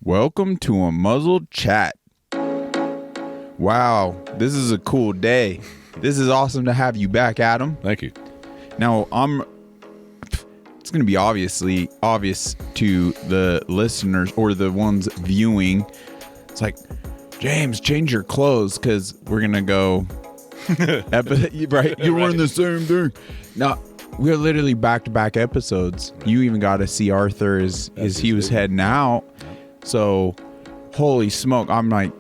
Welcome to a muzzled chat. Wow, this is a cool day. This is awesome to have you back, Adam. Thank you. Now, it's going to be obvious to the listeners or the ones viewing. It's like, James, change your clothes because we're going to go. Right? You're wearing the same thing. Now, we're literally back-to-back episodes. Right. You even got to see Arthur as he was heading out. So, holy smoke, I'm like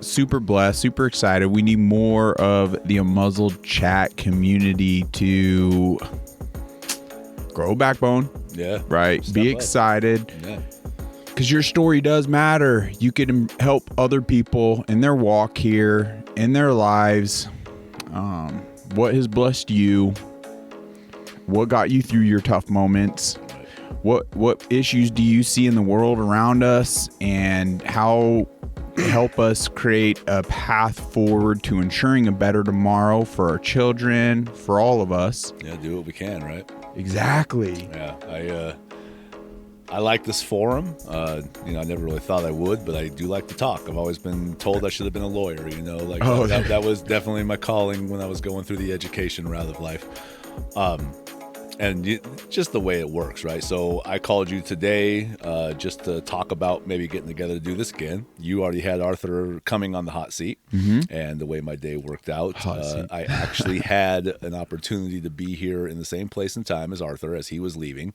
super blessed, super excited. We need more of the Muzzled Chat community to grow backbone. Yeah. Right. Be excited. Yeah. Because your story does matter. You can help other people in their walk here, in their lives. What has blessed you? What got you through your tough moments? What issues do you see in the world around us, and how help us create a path forward to ensuring a better tomorrow for our children, for all of us? Yeah, do what we can, right? Exactly. Yeah, I like this forum. I never really thought I would, but I do like to talk. I've always been told I should have been a lawyer. That was definitely my calling when I was going through the education route of life. And just the way it works, right? So I called you today just to talk about maybe getting together to do this again. You already had Arthur coming on the hot seat, and the way my day worked out, I actually had an opportunity to be here in the same place and time as Arthur as he was leaving,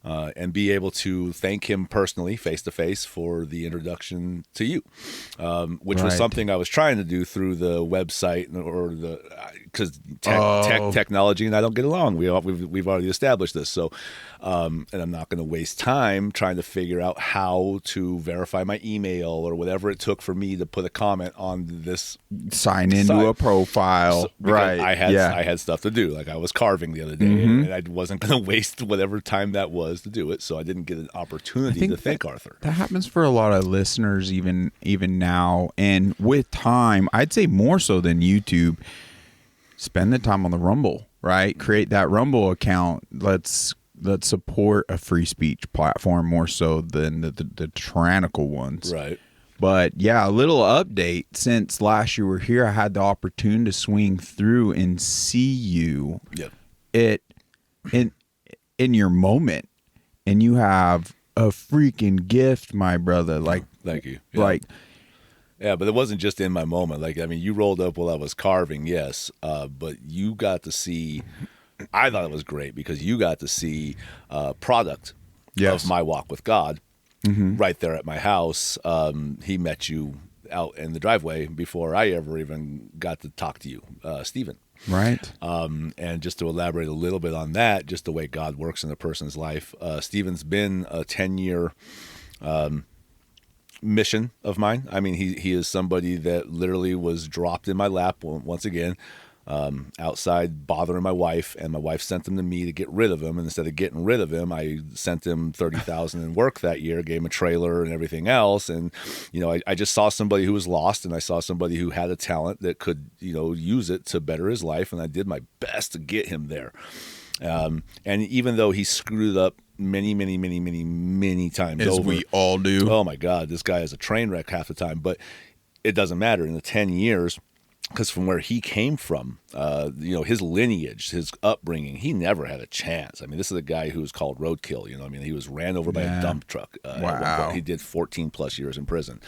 and be able to thank him personally, face-to-face, for the introduction to you, which was something I was trying to do through the website because technology and I don't get along. We've already established this. So, and I'm not going to waste time trying to figure out how to verify my email or whatever it took for me to put a comment on this. Sign into a profile. Right. I had stuff to do. Like I was carving the other day, and I wasn't going to waste whatever time that was to do it. So I didn't get an opportunity to thank Arthur. That happens for a lot of listeners even now. And with time, I'd say more so than YouTube, spend the time on the Rumble, right? Create that Rumble account. Let's support a free speech platform more so than the tyrannical ones. Right. But yeah, a little update. Since last you were here, I had the opportunity to swing through and see you in your moment. And you have a freaking gift, my brother. Like, thank you. Yeah. Yeah, but it wasn't just in my moment. You rolled up while I was carving, yes. But you got to see, I thought it was great because you got to see product of my walk with God right there at my house. He met you out in the driveway before I ever even got to talk to you, Stephen. Right. And just to elaborate a little bit on that, just the way God works in a person's life, Stephen's been a 10-year mission of mine. He is somebody that literally was dropped in my lap once again, outside bothering my wife, and my wife sent him to me to get rid of him. And instead of getting rid of him, I sent him $30,000 in work that year, gave him a trailer and everything else. And I just saw somebody who was lost, and I saw somebody who had a talent that could use it to better his life, and I did my best to get him there. And even though he screwed up many times, as over, we all do. Oh my God, this guy is a train wreck half the time. But it doesn't matter in the 10 years. Because from where he came from, his lineage, his upbringing, he never had a chance. This is a guy who was called roadkill. He was ran over by a dump truck. Wow. He did 14 plus years in prison.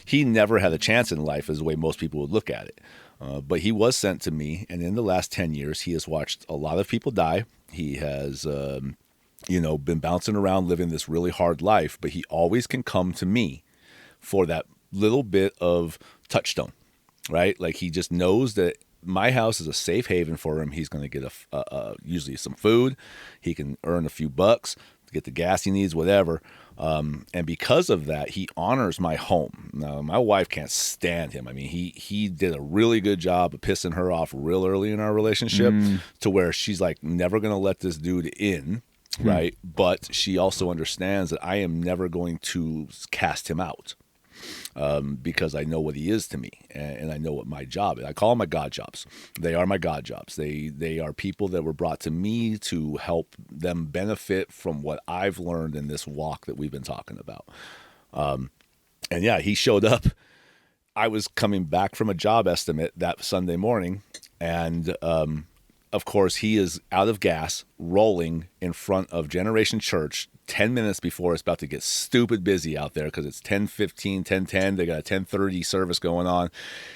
He never had a chance in life as the way most people would look at it. But he was sent to me, and in the last 10 years, he has watched a lot of people die. He has, been bouncing around living this really hard life, but he always can come to me for that little bit of touchstone. Right? Like he just knows that my house is a safe haven for him. He's going to get usually some food. He can earn a few bucks to get the gas he needs, whatever. And because of that, he honors my home. Now, my wife can't stand him. He did a really good job of pissing her off real early in our relationship to where she's like never going to let this dude in. Right. But she also understands that I am never going to cast him out. Because I know what he is to me, and I know what my job is. I call them my God jobs. They are my God jobs. They are people that were brought to me to help them benefit from what I've learned in this walk that we've been talking about. And yeah, he showed up. I was coming back from a job estimate that Sunday morning, and of course, he is out of gas, rolling in front of Generation Church 10 minutes before it's about to get stupid busy out there because it's 10:15, 10:10. They got a 10:30 service going on.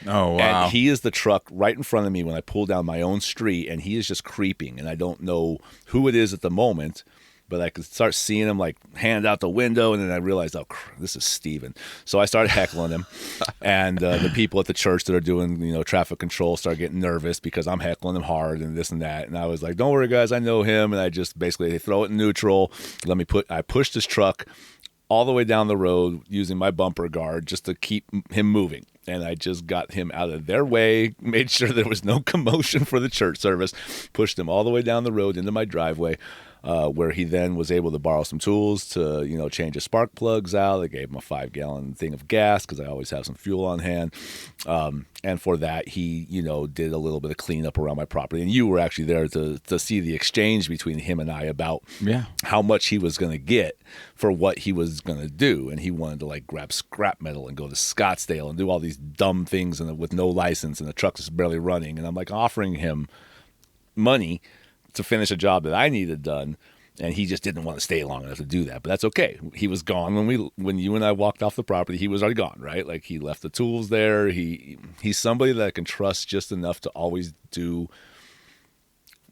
Oh, wow. And he is the truck right in front of me when I pull down my own street, and he is just creeping. And I don't know who it is at the moment, but I could start seeing him like hand out the window, and then I realized, oh, this is Steven. So I started heckling him, and the people at the church that are doing traffic control start getting nervous because I'm heckling him hard and this and that. And I was like, don't worry, guys, I know him. And I just basically throw it in neutral. I pushed his truck all the way down the road using my bumper guard just to keep him moving. And I just got him out of their way, made sure there was no commotion for the church service, pushed him all the way down the road into my driveway, where he then was able to borrow some tools to, change his spark plugs out. I gave him a 5-gallon thing of gas because I always have some fuel on hand. And for that, he, did a little bit of cleanup around my property. And you were actually there to see the exchange between him and I about how much he was going to get for what he was going to do. And he wanted to like grab scrap metal and go to Scottsdale and do all these dumb things with no license, and the truck is barely running. And I'm like offering him money to finish a job that I needed done, and he just didn't want to stay long enough to do that. But that's okay. He was gone when you and I walked off the property. He was already gone, right? Like he left the tools there. He's somebody that I can trust just enough to always do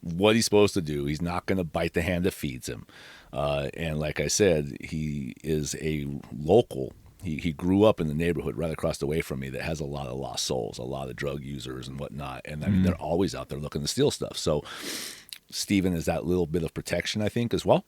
what he's supposed to do. He's not going to bite the hand that feeds him. And like I said, he is a local. He grew up in the neighborhood right across the way from me that has a lot of lost souls, a lot of drug users and whatnot. And I mean, they're always out there looking to steal stuff. So Steven is that little bit of protection, I think, as well.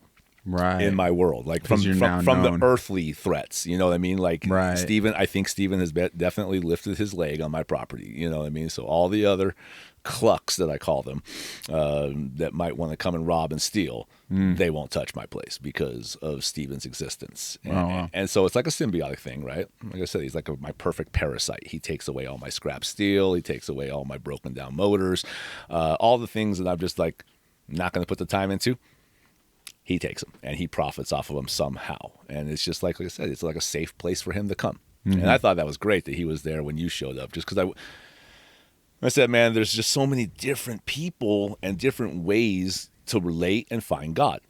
Right. In my world, like from the earthly threats, you know what I mean? Like Steven, I think Steven has definitely lifted his leg on my property, you know what I mean? So all the other clucks that I call them, that might want to come and rob and steal, they won't touch my place because of Steven's existence. And so it's like a symbiotic thing, right? Like I said, he's like my perfect parasite. He takes away all my scrap steel. He takes away all my broken down motors, all the things that I'm just like not going to put the time into. He takes them and he profits off of them somehow. And it's just like I said, it's like a safe place for him to come. And I thought that was great that he was there when you showed up, just because I said, man, there's just so many different people and different ways to relate and find God.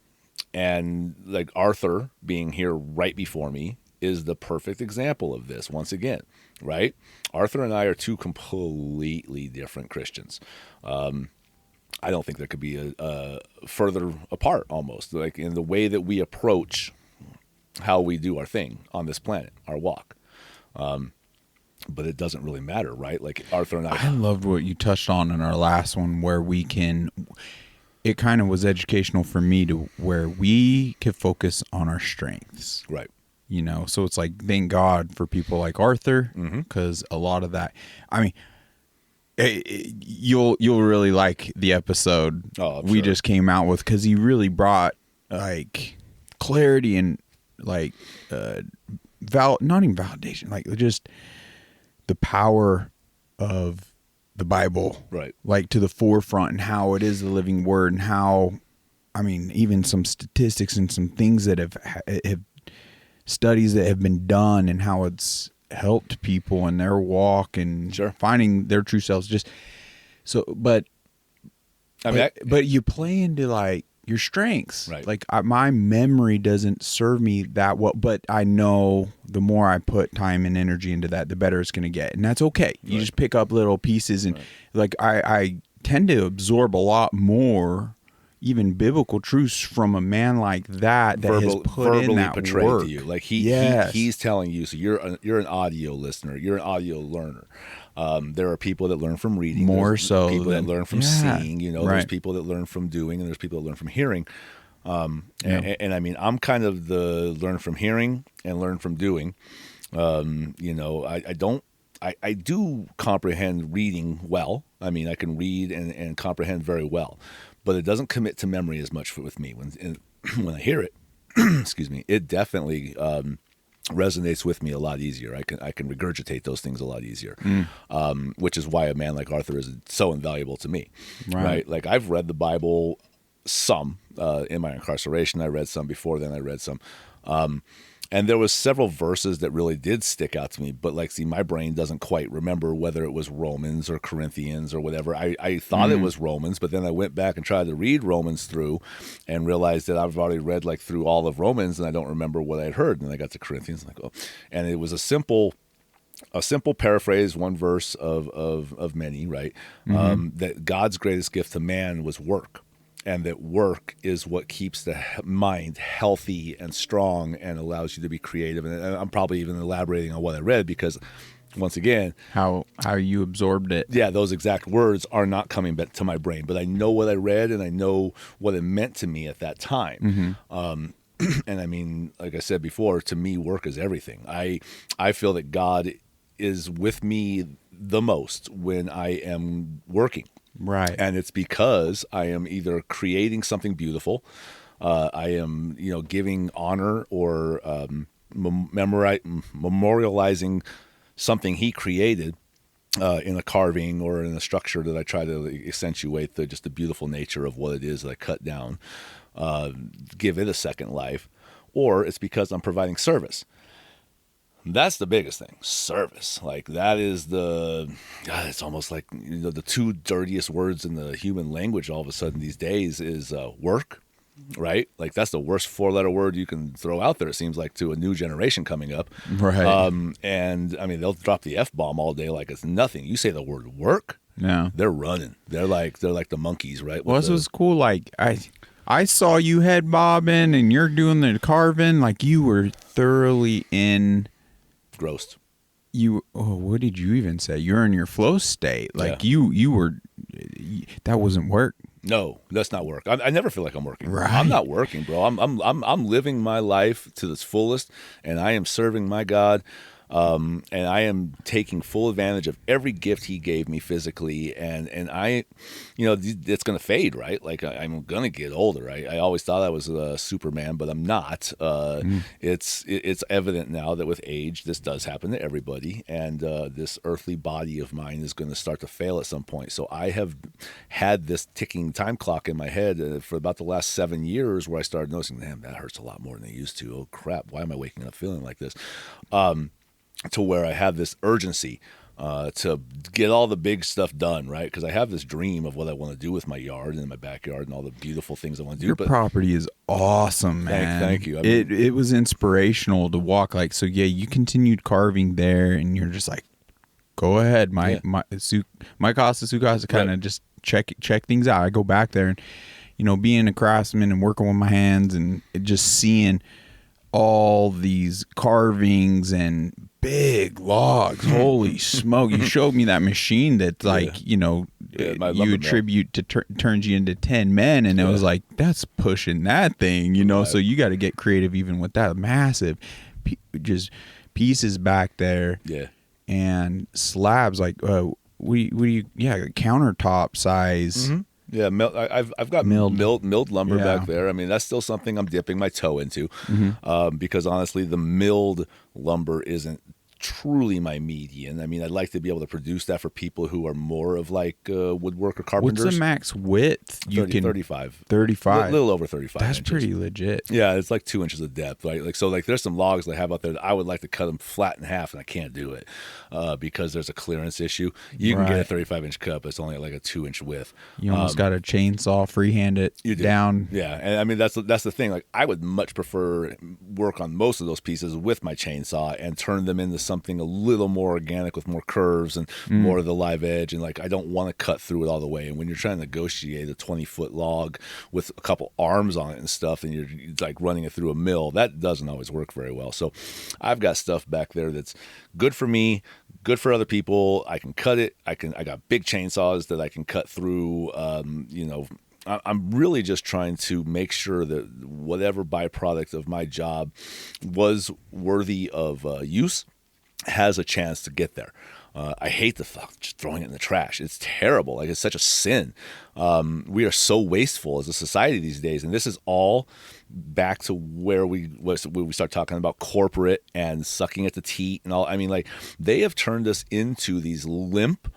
And like Arthur being here right before me is the perfect example of this once again, right? Arthur and I are two completely different Christians. I don't think there could be a further apart almost, like in the way that we approach how we do our thing on this planet, our walk. But it doesn't really matter, right? Like Arthur and I loved what you touched on in our last one, where it kind of was educational for me to where we could focus on our strengths. Right. So it's like, thank God for people like Arthur, because a lot of that, I mean, you'll really like the episode we just came out with, because he really brought like clarity and like not even validation, like just the power of the Bible, right? Like to the forefront, and how it is the living word, and how, I mean, even some statistics and some things that have studies that have been done, and how it's helped people in their walk and finding their true selves. Just so, but you play into like your strengths, right? Like my memory doesn't serve me that well, but I know the more I put time and energy into that, the better it's going to get, and that's okay. You just pick up little pieces, and like I tend to absorb a lot more, even biblical truths from a man like that has put in that portrayed work to you. Like he's telling you. So you're an audio listener. You're an audio learner. There are people that learn from reading. There's people that learn from seeing. There's people that learn from doing, and there's people that learn from hearing. And I mean, I'm kind of the learn from hearing and learn from doing. I do comprehend reading well. I mean, I can read and comprehend very well. But it doesn't commit to memory as much with me. When I hear it, excuse me, it definitely resonates with me a lot easier. I can regurgitate those things a lot easier, which is why a man like Arthur is so invaluable to me. Right? Like I've read the Bible some in my incarceration. I read some before then. I read some. And there was several verses that really did stick out to me, but like, see, my brain doesn't quite remember whether it was Romans or Corinthians or whatever. I thought it was Romans, but then I went back and tried to read Romans through and realized that I've already read like through all of Romans and I don't remember what I'd heard. And I got to Corinthians and and it was a simple paraphrase, one verse of many, right? That God's greatest gift to man was work. And that work is what keeps the mind healthy and strong and allows you to be creative. And I'm probably even elaborating on what I read because, once again, how you absorbed it. Yeah, those exact words are not coming back to my brain, but I know what I read and I know what it meant to me at that time. And I mean, like I said before, to me, work is everything. I feel that God is with me the most when I am working. Right. And it's because I am either creating something beautiful, I am, giving honor or memorializing something he created in a carving or in a structure that I try to accentuate just the beautiful nature of what it is that I cut down, give it a second life, or it's because I'm providing service. That's the biggest thing, service. Like that is it's almost like the two dirtiest words in the human language all of a sudden these days is work, right? Like that's the worst 4-letter word you can throw out there, it seems like, to a new generation coming up. Right. And I mean, they'll drop the F-bomb all day like it's nothing. You say the word work, Yeah. they're running. They're like the monkeys, right? Well, this was cool. Like I saw you head bobbing and you're doing the carving. Like you were thoroughly engrossed. What did you even say? You're in your flow state. Like you were. That wasn't work. No, that's not work. I never feel like I'm working. Right. I'm not working, bro. I'm living my life to its fullest, and I am serving my God. And I am taking full advantage of every gift he gave me physically, and I, it's going to fade, right? Like I'm going to get older. I always thought I was a Superman, but I'm not. It's evident now that with age, this does happen to everybody, and this earthly body of mine is going to start to fail at some point. So I have had this ticking time clock in my head for about the last 7 years, where I started noticing, damn, that hurts a lot more than it used to. Oh crap, why am I waking up feeling like this? To where I have this urgency to get all the big stuff done, right? Because I have this dream of what I want to do with my yard and my backyard and all the beautiful things I want to do. Your property is awesome, man. Thank you. I mean, it was inspirational to walk. Like, so yeah, you continued carving there, and you're just like, go ahead. My casa Sukasa kind of just check things out. I go back there and being a craftsman and working with my hands and just seeing all these carvings and big logs. Holy smoke. You showed me that machine that you attribute to turns you into 10 men, and it was like, that's pushing that thing, so you got to get creative even with that massive just pieces back there. And slabs like countertop size. Yeah, I've got milled lumber back there. I mean, that's still something I'm dipping my toe into, because honestly, the milled lumber isn't truly my median. I mean, I'd like to be able to produce that for people who are more of like woodwork or carpenters. What's the max width? 35. 35. A little over 35 That's inches. pretty legit. Yeah, it's like 2 inches of depth. Right? Like there's some logs that I have out there that I would like to cut them flat in half, and I can't do it because there's a clearance issue. You can get a 35-inch cut, but it's only like a 2-inch width. You almost got a chainsaw, freehand it down. Yeah, and I mean that's the thing. Like I would much prefer work on most of those pieces with my chainsaw and turn them into something a little more organic with more curves and more of the live edge. And like I don't want to cut through it all the way. And when you're trying to negotiate a 20-foot log with a couple arms on it and stuff, and you're like running it through a mill, that doesn't always work very well. So I've got stuff back there that's good for me, good for other people. I can cut it. I got big chainsaws that I can cut through. I'm really just trying to make sure that whatever byproduct of my job was worthy of use has a chance to get there. I hate the thought just throwing it in the trash. It's terrible. Like it's such a sin. We are so wasteful as a society these days, and this is all back to where we start talking about corporate and sucking at the teat and all. I mean, like they have turned us into these limp,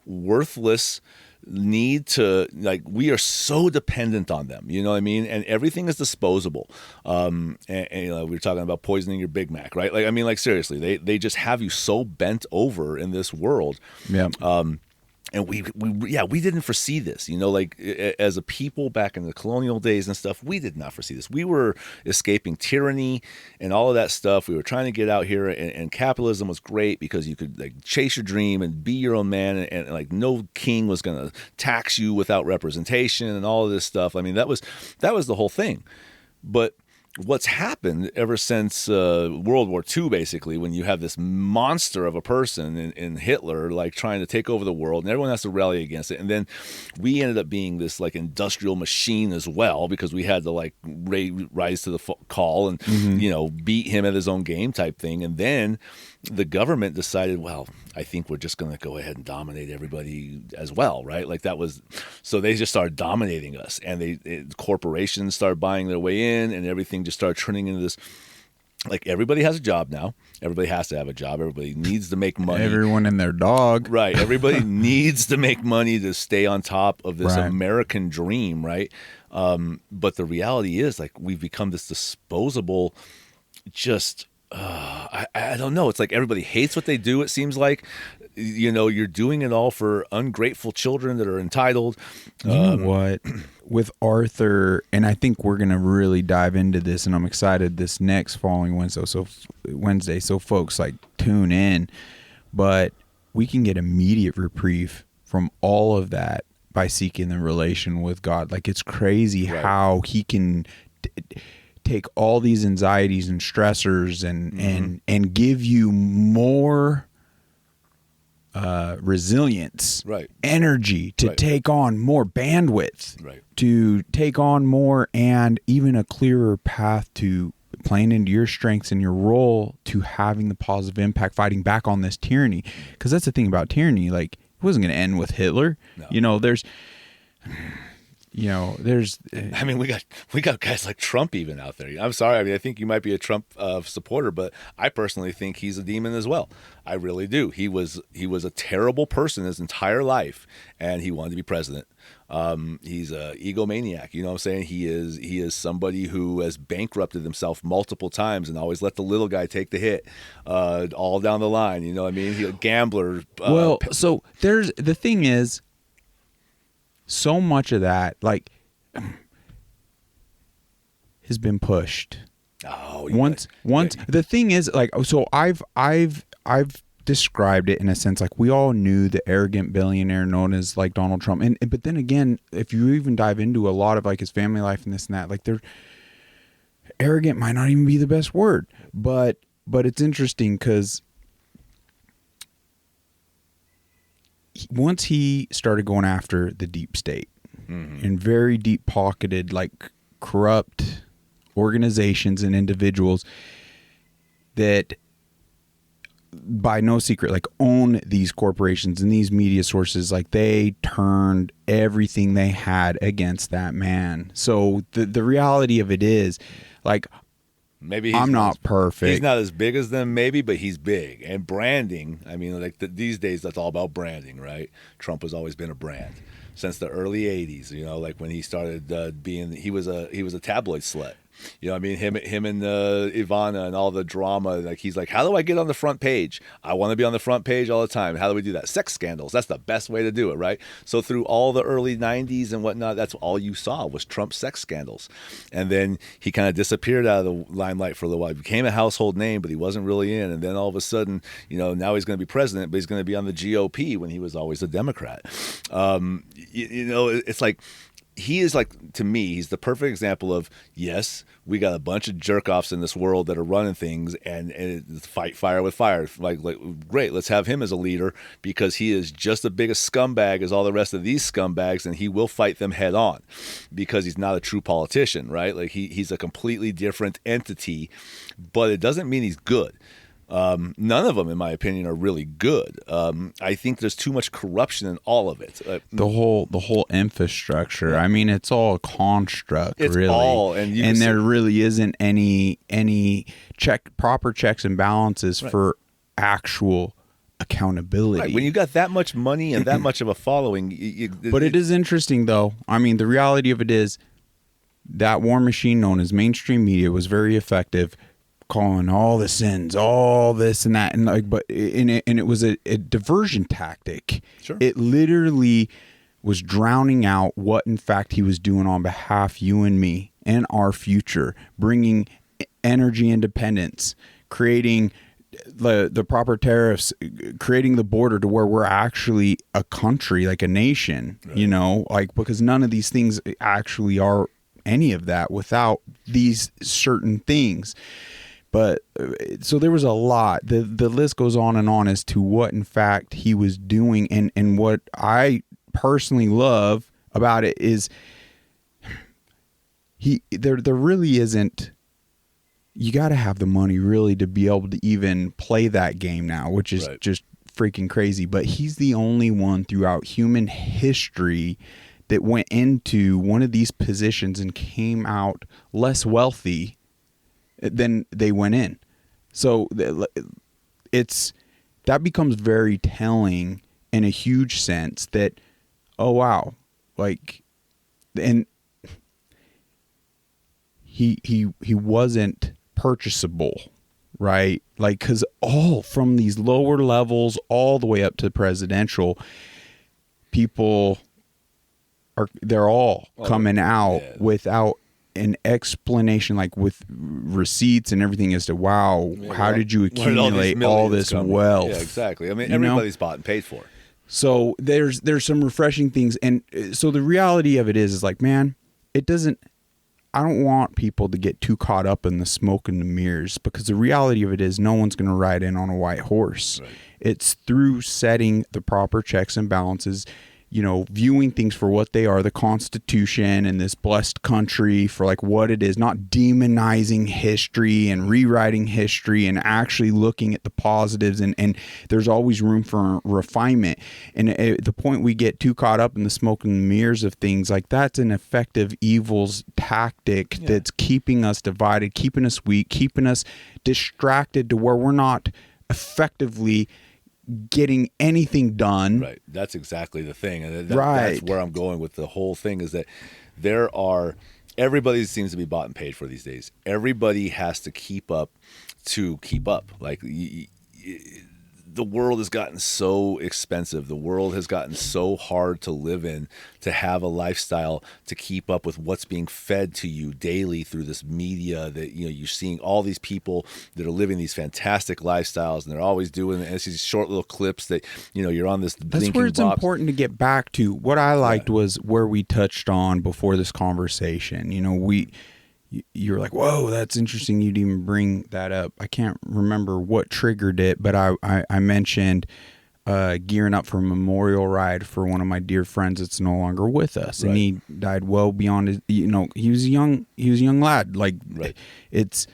worthless, need to, like, we are so dependent on them, you know what I mean? And everything is disposable. And you know, we were talking about poisoning your Big Mac, right? Like, I mean, like, seriously, they just have you so bent over in this world. Yeah. And we didn't foresee this, you know, like, as a people back in the colonial days and stuff, we did not foresee this. We were escaping tyranny and all of that stuff. We were trying to get out here, and capitalism was great because you could, like, chase your dream and be your own man, and like, no king was going to tax you without representation and all of this stuff. I mean, that was the whole thing. But what's happened ever since World War II, basically, when you have this monster of a person in Hitler, like, trying to take over the world, and everyone has to rally against it. And then we ended up being this, like, industrial machine as well, because we had to, like, rise to the call and, you know, beat him at his own game type thing. And then the government decided, well, I think we're just going to go ahead and dominate everybody as well, right? Like, that was, so they just started dominating us, and corporations started buying their way in, and everything just started turning into this, like, everybody has a job now. Everybody has to have a job. Everybody needs to make money. Everyone and their dog. Right. Everybody needs to make money to stay on top of this American dream, right? But the reality is, like, we've become this disposable, just, I don't know. It's like everybody hates what they do, it seems like. You know, you're doing it all for ungrateful children that are entitled. You know what? With Arthur, and I think we're going to really dive into this, and I'm excited this next following Wednesday. So folks, like, tune in. But we can get immediate reprieve from all of that by seeking the relation with God. Like, it's crazy how he can take all these anxieties and stressors and give you more resilience, energy to take on more bandwidth, to take on more, and even a clearer path to playing into your strengths and your role to having the positive impact, fighting back on this tyranny. Because that's the thing about tyranny, like, it wasn't going to end with Hitler. No. I mean, we got guys like Trump even out there. I'm sorry. I mean, I think you might be a Trump supporter, but I personally think he's a demon as well. I really do. He was a terrible person his entire life, and he wanted to be president. He's a egomaniac. You know what I'm saying? He is somebody who has bankrupted himself multiple times and always let the little guy take the hit, all down the line. You know what I mean? He's a gambler. So the thing is, so much of that, like, has been pushed. Oh, once. The thing is, like, so I've described it in a sense, like, we all knew the arrogant billionaire known as, like, Donald Trump, but then again, if you even dive into a lot of, like, his family life and this and that, like, they're arrogant might not even be the best word, but it's interesting because once he started going after the deep state and very deep pocketed, like, corrupt organizations and individuals that, by no secret, like, own these corporations and these media sources, like, they turned everything they had against that man. So the reality of it is, like, maybe I'm not perfect. He's not as big as them, maybe, but he's big. And branding, I mean, like, these days, that's all about branding, right? Trump has always been a brand since the early '80s. You know, like, when he started he was a tabloid slut. You know what I mean? Him and Ivana and all the drama. Like, he's like, how do I get on the front page? I want to be on the front page all the time. How do we do that? Sex scandals. That's the best way to do it, right? So through all the early 90s and whatnot, that's all you saw was Trump's sex scandals. And then he kind of disappeared out of the limelight for a little while. He became a household name, but he wasn't really in. And then all of a sudden, you know, now he's going to be president, but he's going to be on the GOP when he was always a Democrat. You know, it's like, he is, like, to me, he's the perfect example of, yes, we got a bunch of jerk-offs in this world that are running things, and it's fight fire with fire. Like, great, let's have him as a leader, because he is just as big a scumbag as all the rest of these scumbags, and he will fight them head on because he's not a true politician, right? Like, he's a completely different entity, but it doesn't mean he's good. None of them, in my opinion, are really good. I think there's too much corruption in all of it. The whole infrastructure. I mean, it's all a construct, it's really. All, and there really isn't any proper checks and balances for actual accountability. Right. When you got that much money and that much of a following, but it is interesting, though. I mean, the reality of it is that war machine known as mainstream media was very effective, calling all the sins, all this and that, and like, but it was a diversion tactic. Sure. It literally was drowning out what, in fact, he was doing on behalf of you and me and our future, bringing energy independence, creating the proper tariffs, creating the border to where we're actually a country, like a nation, right. You know, like, because none of these things actually are any of that without these certain things. But so there was a lot. The list goes on and on as to what, in fact, he was doing. And what I personally love about it is there really isn't. You got to have the money really to be able to even play that game now, which is right. Just freaking crazy. But he's the only one throughout human history that went into one of these positions and came out less wealthy than they went in. So that becomes very telling in a huge sense that, oh wow, like, and he wasn't purchasable, right? Like, because all from these lower levels all the way up to presidential, people they're all coming out without an explanation, like with receipts and everything as to, wow, how did you accumulate all this wealth? Yeah, exactly. I mean, everybody's bought and paid for. So there's some refreshing things. And so the reality of it is like, man, I don't want people to get too caught up in the smoke and the mirrors, because the reality of it is no one's going to ride in on a white horse. Right. It's through setting the proper checks and balances, you know, viewing things for what they are, the Constitution and this blessed country for like what it is, not demonizing history and rewriting history, and actually looking at the positives. And there's always room for refinement. And at the point we get too caught up in the smoke and mirrors of things, like that's an effective evil's tactic that's keeping us divided, keeping us weak, keeping us distracted to where we're not effectively getting anything done. Right. That's exactly the thing. And that's where I'm going with the whole thing, is that everybody seems to be bought and paid for these days. Everybody has to keep up to keep up. Like the world has gotten so expensive. The world has gotten so hard to live in, to have a lifestyle to keep up with what's being fed to you daily through this media, that, you know, you're seeing all these people that are living these fantastic lifestyles, and they're always doing it. And it's these short little clips that, you know, you're on this That's where it's important to get back to. What I liked was where we touched on before this conversation. You know, you're like, whoa, that's interesting you'd even bring that up. I can't remember what triggered it, but I mentioned gearing up for a memorial ride for one of my dear friends that's no longer with us. Right. And he died well beyond his, you know, he was a young lad. Like, it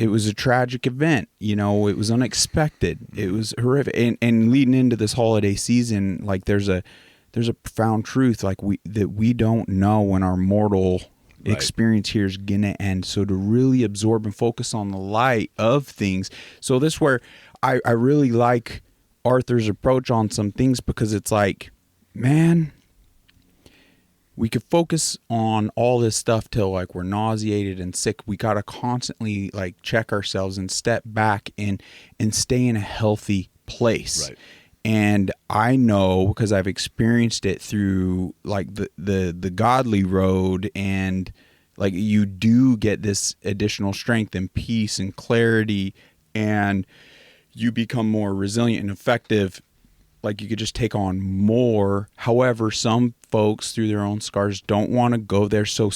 was a tragic event. You know, it was unexpected. It was horrific. And leading into this holiday season, like there's a profound truth, like we don't know when our mortal experience here is gonna end. So to really absorb and focus on the light of things. So this is where I really like Arthur's approach on some things, because it's like, man, we could focus on all this stuff till like we're nauseated and sick. We gotta constantly like check ourselves and step back and stay in a healthy place. Right. And I know, because I've experienced it through like the godly road, and like you do get this additional strength and peace and clarity, and you become more resilient and effective. Like you could just take on more. However, some folks through their own scars don't want to go there. So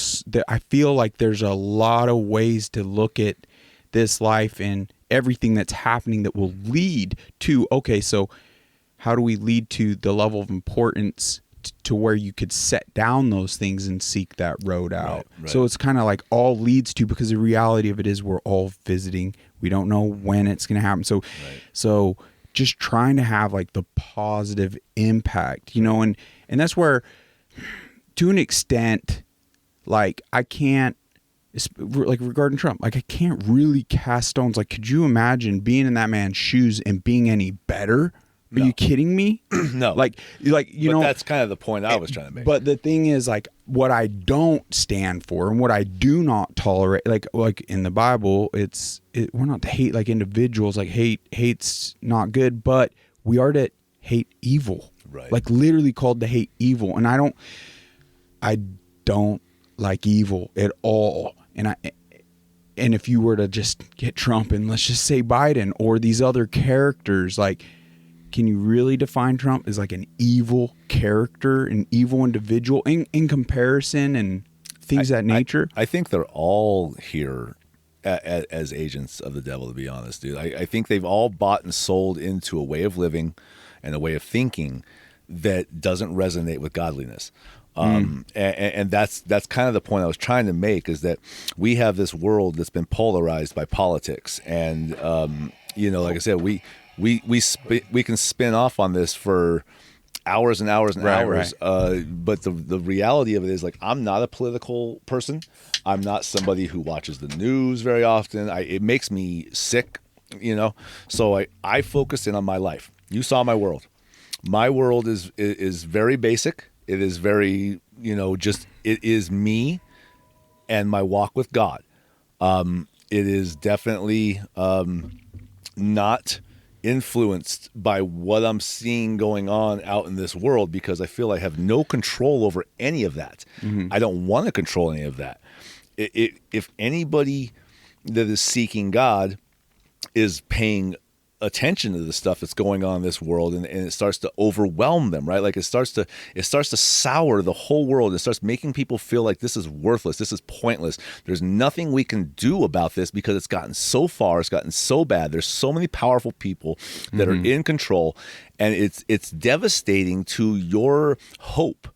I feel like there's a lot of ways to look at this life and everything that's happening that will lead to, okay, so how do we lead to the level of importance to where you could set down those things and seek that road out? Right. So it's kind of like all leads to, because the reality of it is we're all visiting. We don't know when it's going to happen. So just trying to have like the positive impact, you know, and that's where, to an extent, like I can't like regarding Trump, like I can't really cast stones. Like, could you imagine being in that man's shoes and being any better? Are you kidding me? No. Like you know, that's kind of the point I was trying to make. But the thing is, like, what I don't stand for and what I do not tolerate, like in the Bible, we're not to hate like individuals. Like hate's not good, but we are to hate evil. Right. Like literally called to hate evil. And I don't like evil at all. And if you were to just get Trump and let's just say Biden or these other characters, like, can you really define Trump as like an evil character, an evil individual in comparison and things of that nature? I think they're all here as agents of the devil, to be honest, dude. I think they've all bought and sold into a way of living and a way of thinking that doesn't resonate with godliness. And that's kind of the point I was trying to make, is that we have this world that's been polarized by politics. And, like I said, we can spin off on this for hours and hours and hours. Right. But the reality of it is, like, I'm not a political person. I'm not somebody who watches the news very often. It makes me sick, so I focus in on my life. You saw my world. My world is very basic. It is very, it is me and my walk with God. It is definitely not influenced by what I'm seeing going on out in this world, because I feel I have no control over any of that. Mm-hmm. I don't want to control any of that. If anybody that is seeking God is paying attention to the stuff that's going on in this world, and it starts to overwhelm them, right? Like it starts to sour the whole world. It starts making people feel like this is worthless, this is pointless. There's nothing we can do about this because it's gotten so far, it's gotten so bad. There's so many powerful people that are in control, and it's devastating to your hope.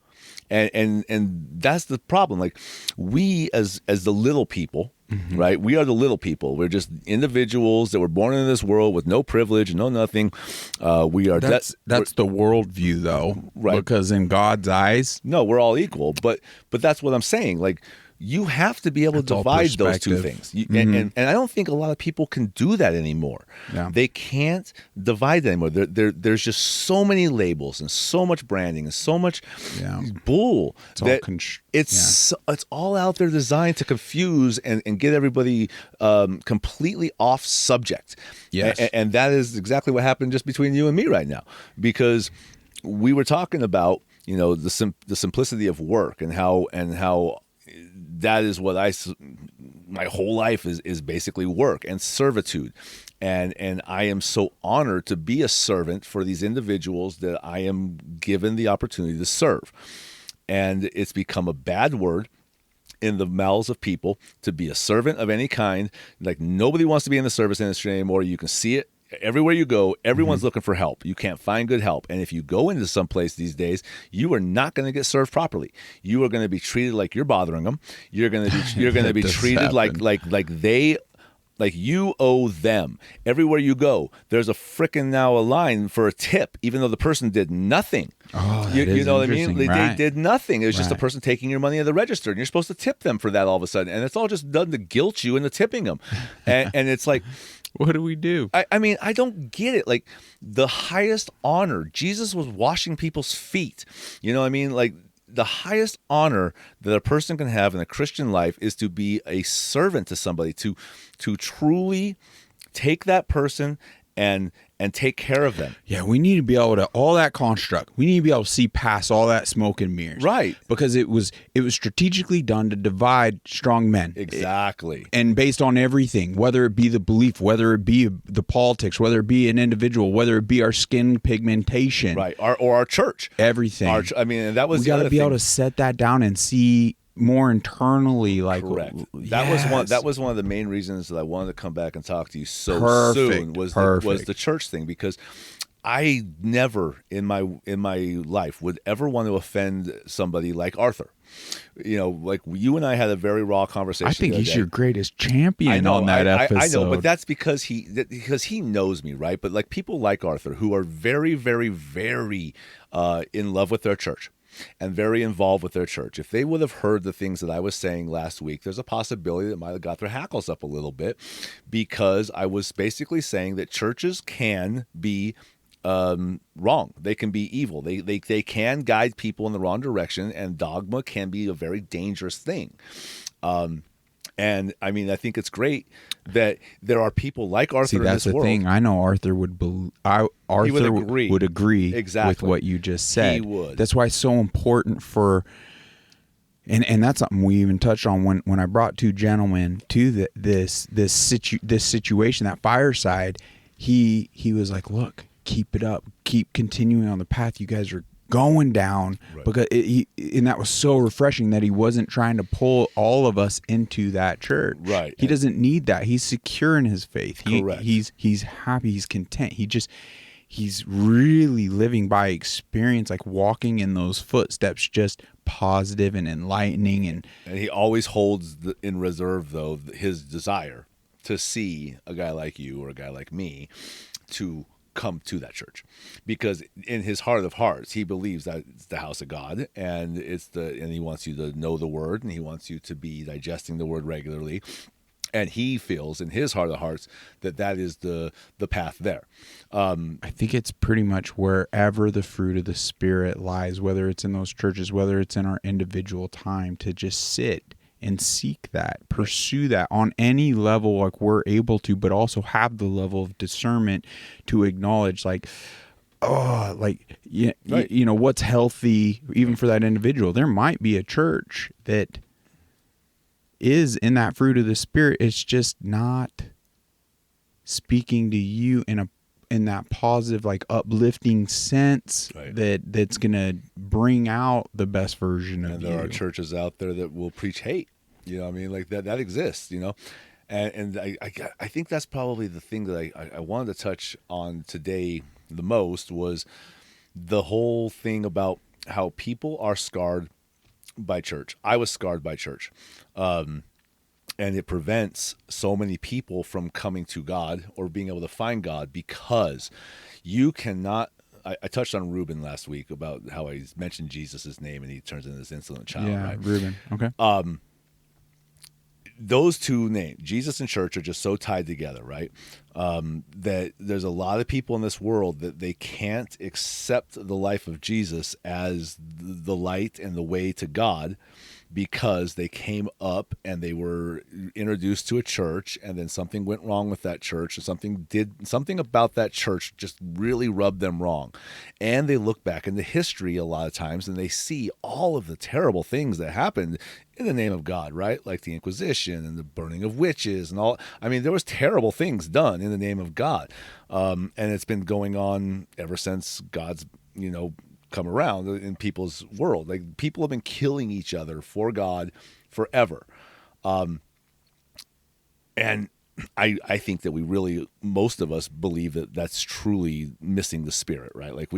And that's the problem. Like, we as the little people, right? We are the little people. We're just individuals that were born into this world with no privilege, no nothing. We are. That's the worldview, though, right? Because in God's eyes, no, we're all equal. But that's what I'm saying. Like, you have to be able to divide those two things. And I don't think a lot of people can do that anymore. Yeah. They can't divide that anymore. There's just so many labels and so much branding and so much bull. It's all out there designed to confuse and get everybody completely off subject. Yes. And that is exactly what happened just between you and me right now. Because we were talking about, the simplicity of work and how that is what my whole life is basically work and servitude. And I am so honored to be a servant for these individuals that I am given the opportunity to serve. And it's become a bad word in the mouths of people to be a servant of any kind. Like, nobody wants to be in the service industry anymore. You can see it everywhere you go. Everyone's looking for help. You can't find good help. And if you go into some place these days, you are not going to get served properly. You are going to be treated like you're bothering them. You're going to be treated like you owe them. Everywhere you go, there's a frickin' now a line for a tip, even though the person did nothing. Oh, you know what I mean? Right. They did nothing. It was just a person taking your money at the register, and you're supposed to tip them for that all of a sudden. And it's all just done to guilt you into tipping them. And it's like, what do we do? I mean, I don't get it. Like, the highest honor, Jesus was washing people's feet. You know what I mean? Like, the highest honor that a person can have in a Christian life is to be a servant to somebody, to truly take that person and take care of them. Yeah, we need to be able to, all that construct, we need to be able to see past all that smoke and mirrors. Right. Because it was strategically done to divide strong men. Exactly. And based on everything, whether it be the belief, whether it be the politics, whether it be an individual, whether it be our skin pigmentation. Right. Or our church. Everything. And that was we got to be able to set that down and see more internally, like, correct. Yes. That was one of the main reasons that I wanted to come back and talk to you so soon was the church thing, because I never in my life would ever want to offend somebody like Arthur. Like, you and I had a very raw conversation. I think he's your greatest champion on that episode. I know, but that's because he knows me, right? But like, people like Arthur who are very, very, very in love with their church. and very involved with their church, if they would have heard the things that I was saying last week, there's a possibility that might have got their hackles up a little bit, because I was basically saying that churches can be wrong. They can be evil. They can guide people in the wrong direction, and dogma can be a very dangerous thing. And I mean, I think it's great that there are people like Arthur in this world. See, that's the thing. I know Arthur would would agree exactly with what you just said. He would. That's why it's so important for, and that's something we even touched on when I brought two gentlemen to this situation, that fireside. He was like, "Look, keep it up, keep continuing on the path you guys are going down," right. Because and that was so refreshing that he wasn't trying to pull all of us into that church. Right. He doesn't need that. He's secure in his faith. Correct. He's happy. He's content. He's really living by experience, like walking in those footsteps, just positive and enlightening. And he always holds in reserve, though, his desire to see a guy like you or a guy like me to come to that church, because in his heart of hearts he believes that it's the house of God, and and he wants you to know the word, and he wants you to be digesting the word regularly, and he feels in his heart of hearts that is the path there. I think it's pretty much wherever the fruit of the Spirit lies, whether it's in those churches, whether it's in our individual time, to just sit and seek that, pursue that on any level like we're able to, but also have the level of discernment to acknowledge, like, you know, what's healthy even for that individual. There might be a church that is in that fruit of the Spirit. It's just not speaking to you in that positive, like uplifting sense, right. that's gonna bring out the best version of you. And there are churches out there that will preach hate. You know what I mean? Like that exists, you know? And I think that's probably the thing that I wanted to touch on today the most, was the whole thing about how people are scarred by church. I was scarred by church. And it prevents so many people from coming to God or being able to find God, because you cannot. I touched on Reuben last week about how I mentioned Jesus' name and he turns into this insolent child. Yeah, right? Reuben. Okay. Those two names, Jesus and church, are just so tied together, right? That there's a lot of people in this world that they can't accept the life of Jesus as the light and the way to God, because they came up and they were introduced to a church, and then something went wrong with that church, or something about that church just really rubbed them wrong. And they look back into history a lot of times and they see all of the terrible things that happened in the name of God, right? Like the Inquisition and the burning of witches and all. I mean, there was terrible things done in the name of God. And it's been going on ever since God's, come around in people's world. Like, people have been killing each other for God forever. And I think that most of us believe that that's truly missing the spirit, right? Like,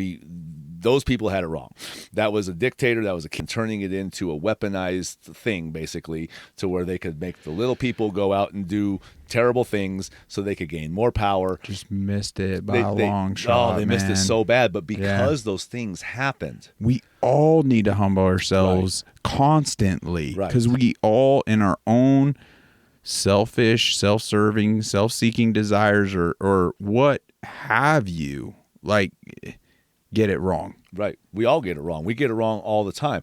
those people had it wrong. That was a dictator, that was a king, turning it into a weaponized thing, basically, to where they could make the little people go out and do terrible things so they could gain more power. Just missed it by a long shot. Oh, they missed it so bad. But because those things happened, we all need to humble ourselves constantly, right? Because we all, in our own selfish, self-serving, self-seeking desires, or what have you, like, get it wrong. Right. We all get it wrong. We get it wrong all the time.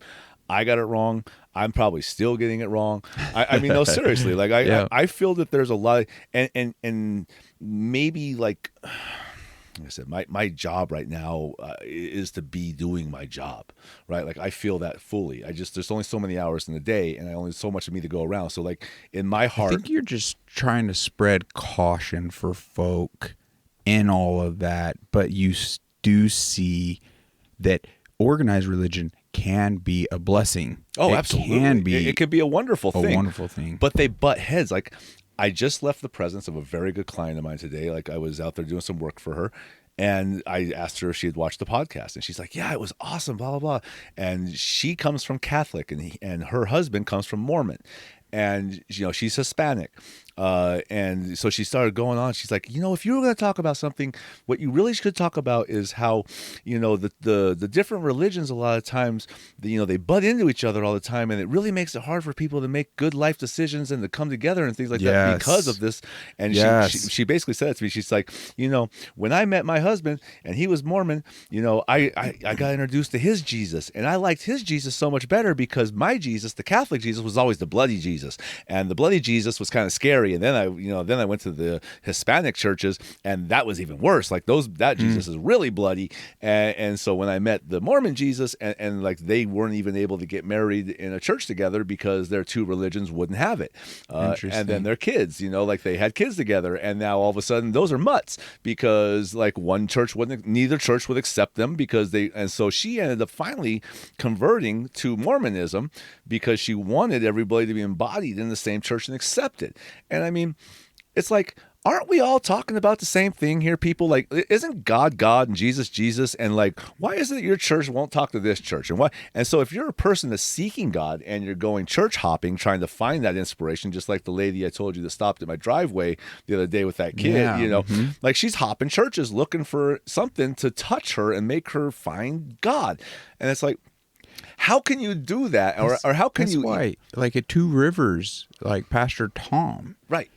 I got it wrong. I'm probably still getting it wrong. I mean, no, seriously. Like, I feel that there's a lot of, and maybe, like I said, my job right now is to be doing my job, right? Like, I feel that fully. There's only so many hours in the day, and I only so much of me to go around. So, like, in my heart, I think you're just trying to spread caution for folk in all of that, but you do see that organized religion can be a blessing. Oh, absolutely. It could be a wonderful thing. But they butt heads. Like, I just left the presence of a very good client of mine today. Like, I was out there doing some work for her, and I asked her if she had watched the podcast, and she's like, "Yeah, it was awesome, blah, blah, blah." And she comes from Catholic, and her husband comes from Mormon. and she's Hispanic. And so she started going on. She's like, if you were going to talk about something, what you really should talk about is how, the different religions, a lot of times, they butt into each other all the time. And it really makes it hard for people to make good life decisions and to come together and things like that because of this. And she basically said it to me. She's like, when I met my husband and he was Mormon, I got introduced to his Jesus, and I liked his Jesus so much better because my Jesus, the Catholic Jesus, was always the bloody Jesus. And the bloody Jesus was kind of scary. And then I went to the Hispanic churches, and that was even worse. Like that Jesus is really bloody. And so when I met the Mormon Jesus, and like they weren't even able to get married in a church together because their two religions wouldn't have it. And then their kids, like they had kids together, and now all of a sudden those are mutts because like neither church would accept them and so she ended up finally converting to Mormonism because she wanted everybody to be embodied in the same church and accepted. And I mean, it's like, aren't we all talking about the same thing here, people? Like, isn't God God and Jesus Jesus? And like, why is it your church won't talk to this church? And why? And so if you're a person that's seeking God and you're going church hopping, trying to find that inspiration, just like the lady I told you that stopped at my driveway the other day with that kid, like she's hopping churches looking for something to touch her and make her find God. And it's like, how can you do that? Or how can you? Why? Like at Two Rivers, like Pastor Tom. Right.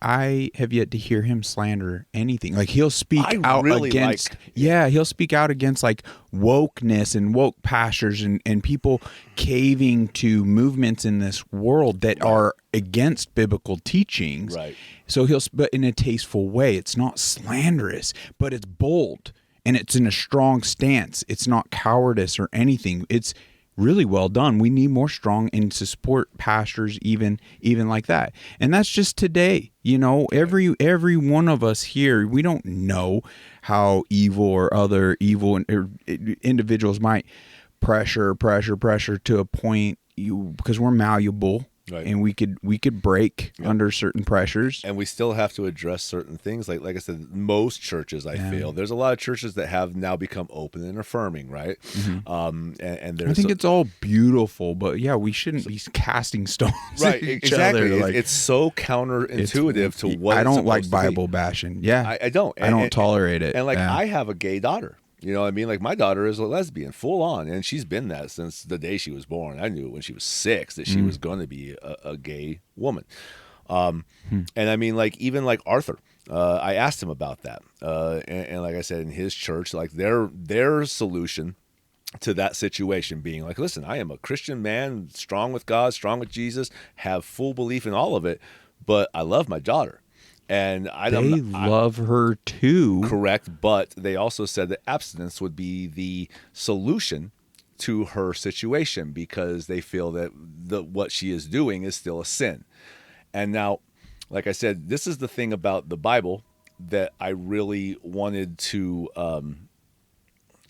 I have yet to hear him slander anything. Like he'll speak out really against, he'll speak out against like wokeness and woke pastors and people caving to movements in this world that are against biblical teachings. Right. So but in a tasteful way. It's not slanderous, but it's bold and it's in a strong stance. It's not cowardice or anything. It's really well done. We need more strong and to support pastors even like that. And that's just today. Every one of us here, we don't know how evil or other evil individuals might pressure to a point because we're malleable. Right. And we could break under certain pressures, and we still have to address certain things. Like I said, most churches I feel there's a lot of churches that have now become open and affirming, right? Mm-hmm. And I think it's all beautiful, but we shouldn't be casting stones. Right, at each exactly. other. Like, it's so counterintuitive to what I don't it's like Bible bashing. Yeah, I don't. I don't tolerate it. And I have a gay daughter. You know what I mean? Like my daughter is a lesbian, full on, and she's been that since the day she was born. I knew when she was 6 that she was going to be a gay woman. And I mean, like even like Arthur, I asked him about that, and like I said, in his church, like their solution to that situation being like, listen, I am a Christian man, strong with God, strong with Jesus, have full belief in all of it, but I love my daughter. And they love her too. Correct, but they also said that abstinence would be the solution to her situation because they feel that what she is doing is still a sin. And now, like I said, this is the thing about the Bible that I really wanted to.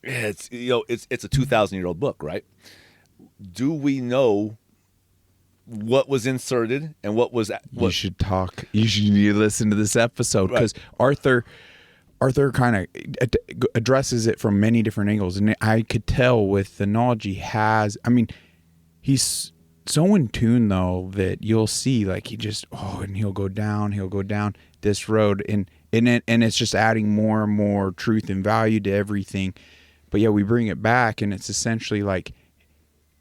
It's a 2,000-year-old book, right? Do we know what was inserted and what was you should listen to this episode because Arthur kind of addresses it from many different angles, and I could tell with the knowledge he has. I mean, he's so in tune though that you'll see like he just and he'll go down this road and it's just adding more and more truth and value to everything. But we bring it back and it's essentially like,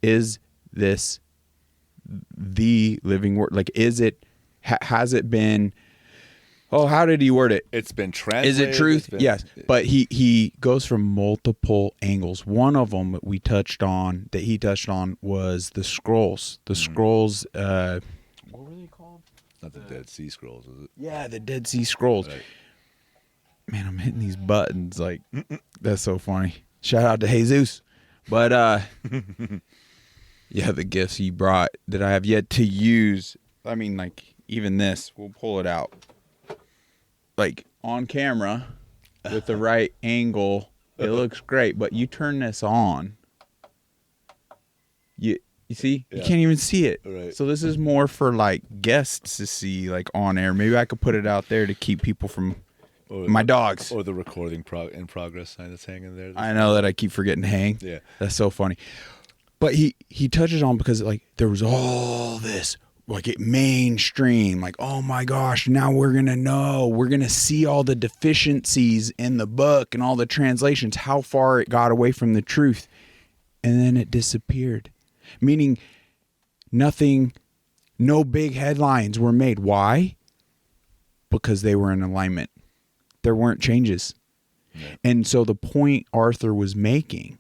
is this the living word? Like, is it, has it been, how did he word it? It's been translated. Is it truth? Yes. But he goes from multiple angles. One of them that he touched on was the scrolls. The scrolls, what were they called? Not the Dead Sea Scrolls, is it? Yeah, the Dead Sea Scrolls. Right. Man, I'm hitting these buttons. Like, that's so funny. Shout out to Jesus. But, the gifts he brought that I have yet to use. I mean, like, even this, we'll pull it out. Like, on camera, with the right angle, it looks great. But you turn this on, you see? You can't even see it. Right. So this is more for, like, guests to see, like, on air. Maybe I could put it out there to keep people from... my dogs. Or the recording in progress sign that's hanging there. I know that I keep forgetting to hang. Yeah. That's so funny. But he touches on because like there was all this like it mainstream, like, oh my gosh, now we're going to know, we're going to see all the deficiencies in the book and all the translations, how far it got away from the truth. And then it disappeared, meaning nothing, no big headlines were made. Why? Because they were in alignment. There weren't changes. Yeah. And so the point Arthur was making,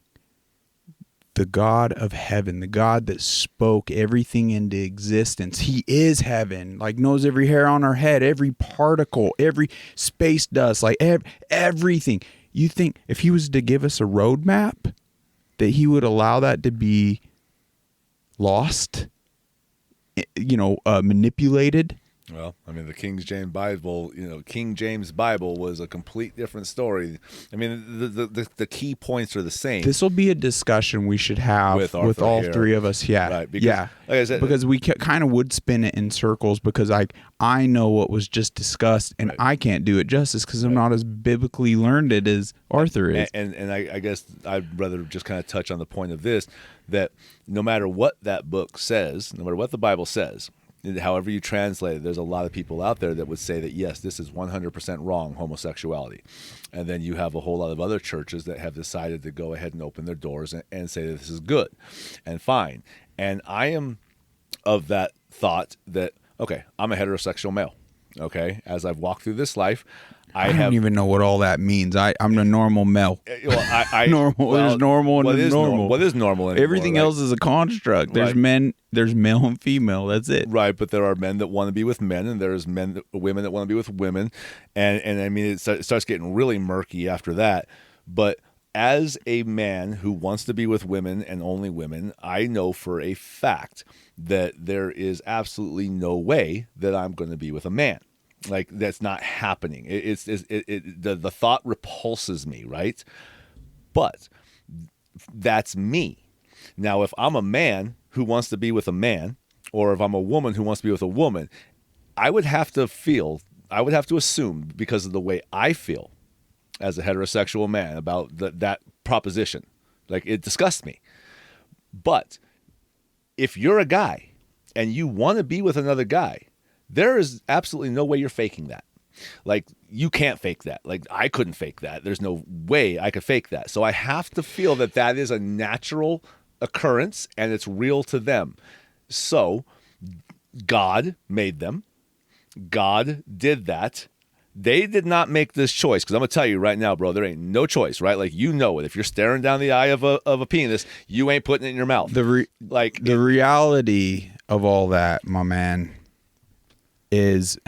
the God of heaven, the God that spoke everything into existence, he is heaven, like knows every hair on our head, every particle, every space dust, like everything. You think if he was to give us a roadmap, that he would allow that to be lost, manipulated? Well, I mean, the King James Bible was a complete different story. I mean, the key points are the same. This will be a discussion we should have with all here. Three of us. Yeah, right. Because, yeah. Like I said, because we kind of would spin it in circles because I know what was just discussed and right. I can't do it justice because I'm not as biblically learned as Arthur is. And I guess I'd rather just kind of touch on the point of this, that no matter what that book says, no matter what the Bible says, however you translate it, there's a lot of people out there that would say that, yes, this is 100% wrong, homosexuality. And then you have a whole lot of other churches that have decided to go ahead and open their doors and say that this is good and fine. And I am of that thought that, okay, I'm a heterosexual male. Okay, as I've walked through this life, I don't even know what all that means. I'm a normal male. Well, normal. Well, there's normal and what is normal. What is normal anymore? Everything else is a construct. There's right. men. There's male and female. That's it. Right, but there are men that want to be with men, and there's women that want to be with women, and I mean it starts getting really murky after that. But as a man who wants to be with women and only women, I know for a fact that there is absolutely no way that I'm going to be with a man. Like, that's not happening. The thought repulses me, right? But that's me. Now, if I'm a man who wants to be with a man, or if I'm a woman who wants to be with a woman, I would have to assume, because of the way I feel as a heterosexual man about that proposition, like, it disgusts me. But if you're a guy and you want to be with another guy, there is absolutely no way you're faking that. Like, you can't fake that. Like, I couldn't fake that. There's no way I could fake that. So I have to feel that that is a natural occurrence and it's real to them. So God made them. God did that. They did not make this choice, because I'm going to tell you right now, bro, there ain't no choice, right? Like, you know it. If you're staring down the eye of a penis, you ain't putting it in your mouth. The reality of all that, my man, is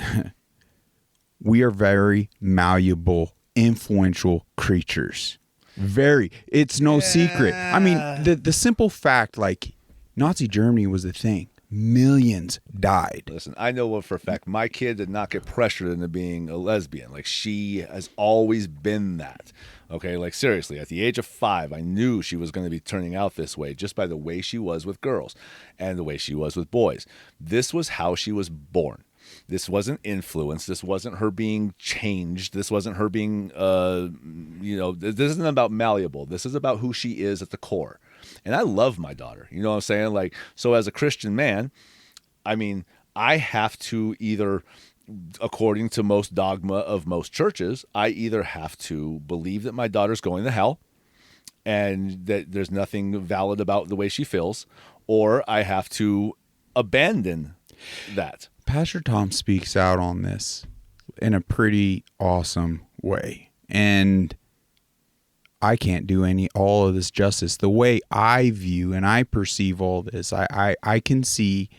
we are very malleable, influential creatures. It's no secret. I mean, the simple fact, like, Nazi Germany was a thing. Millions died. Listen, I know for a fact my kid did not get pressured into being a lesbian. Like, she has always been that. Okay, like, seriously, at the age of 5, I knew she was going to be turning out this way just by the way she was with girls and the way she was with boys. This was how she was born. This wasn't influence. This wasn't her being changed. This wasn't her being, this isn't about malleable. This is about who she is at the core. And I love my daughter. You know what I'm saying? Like, so as a Christian man, I mean, I have to either, according to most dogma of most churches, I either have to believe that my daughter's going to hell and that there's nothing valid about the way she feels, or I have to abandon that. Pastor Tom speaks out on this in a pretty awesome way. And I can't do all of this justice. The way I view and I perceive all this, I can see,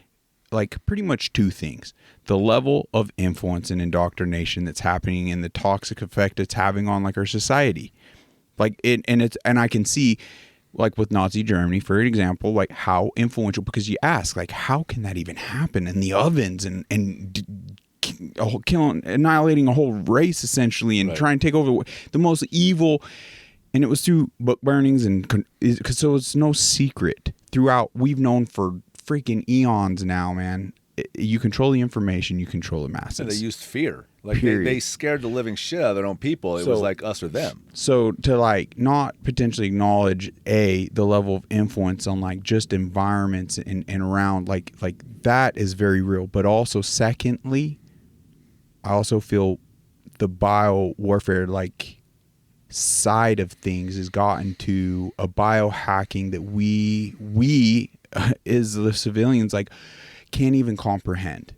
like, pretty much two things. The level of influence and indoctrination that's happening and the toxic effect it's having on, like, our society. Like, and I can see, like, with Nazi Germany, for example, like, how influential, because you ask, like, how can that even happen in the ovens and annihilating a whole race, essentially, and try and take over the most evil. And it was through book burnings, so it's no secret throughout. We've known for freaking eons now, man. you control the information, you control the masses. And they used fear. Like Period. they scared the living shit out of their own people. It was like us or them. So to like not potentially acknowledge the level of influence on like just environments and around like that is very real. But also secondly, I also feel the bio warfare like side of things has gotten to a biohacking that we as the civilians like can't even comprehend.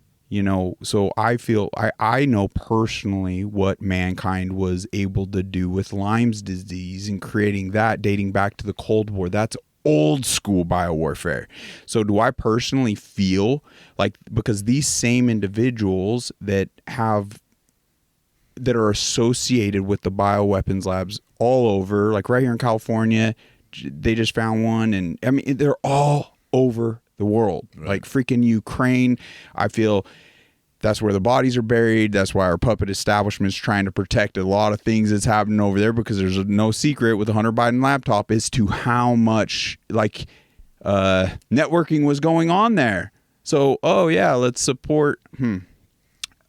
So I feel I know personally what mankind was able to do with Lyme's disease and creating that dating back to the Cold War. That's old school biowarfare. So do I personally feel like, because these same individuals that are associated with the bioweapons labs all over, like right here in California, they just found one. And I mean, they're all over the world, right. Like freaking Ukraine. I feel that's where the bodies are buried. That's why our puppet establishment is trying to protect a lot of things that's happening over there, because there's no secret with the Hunter Biden laptop as to how much like networking was going on there. So, let's support.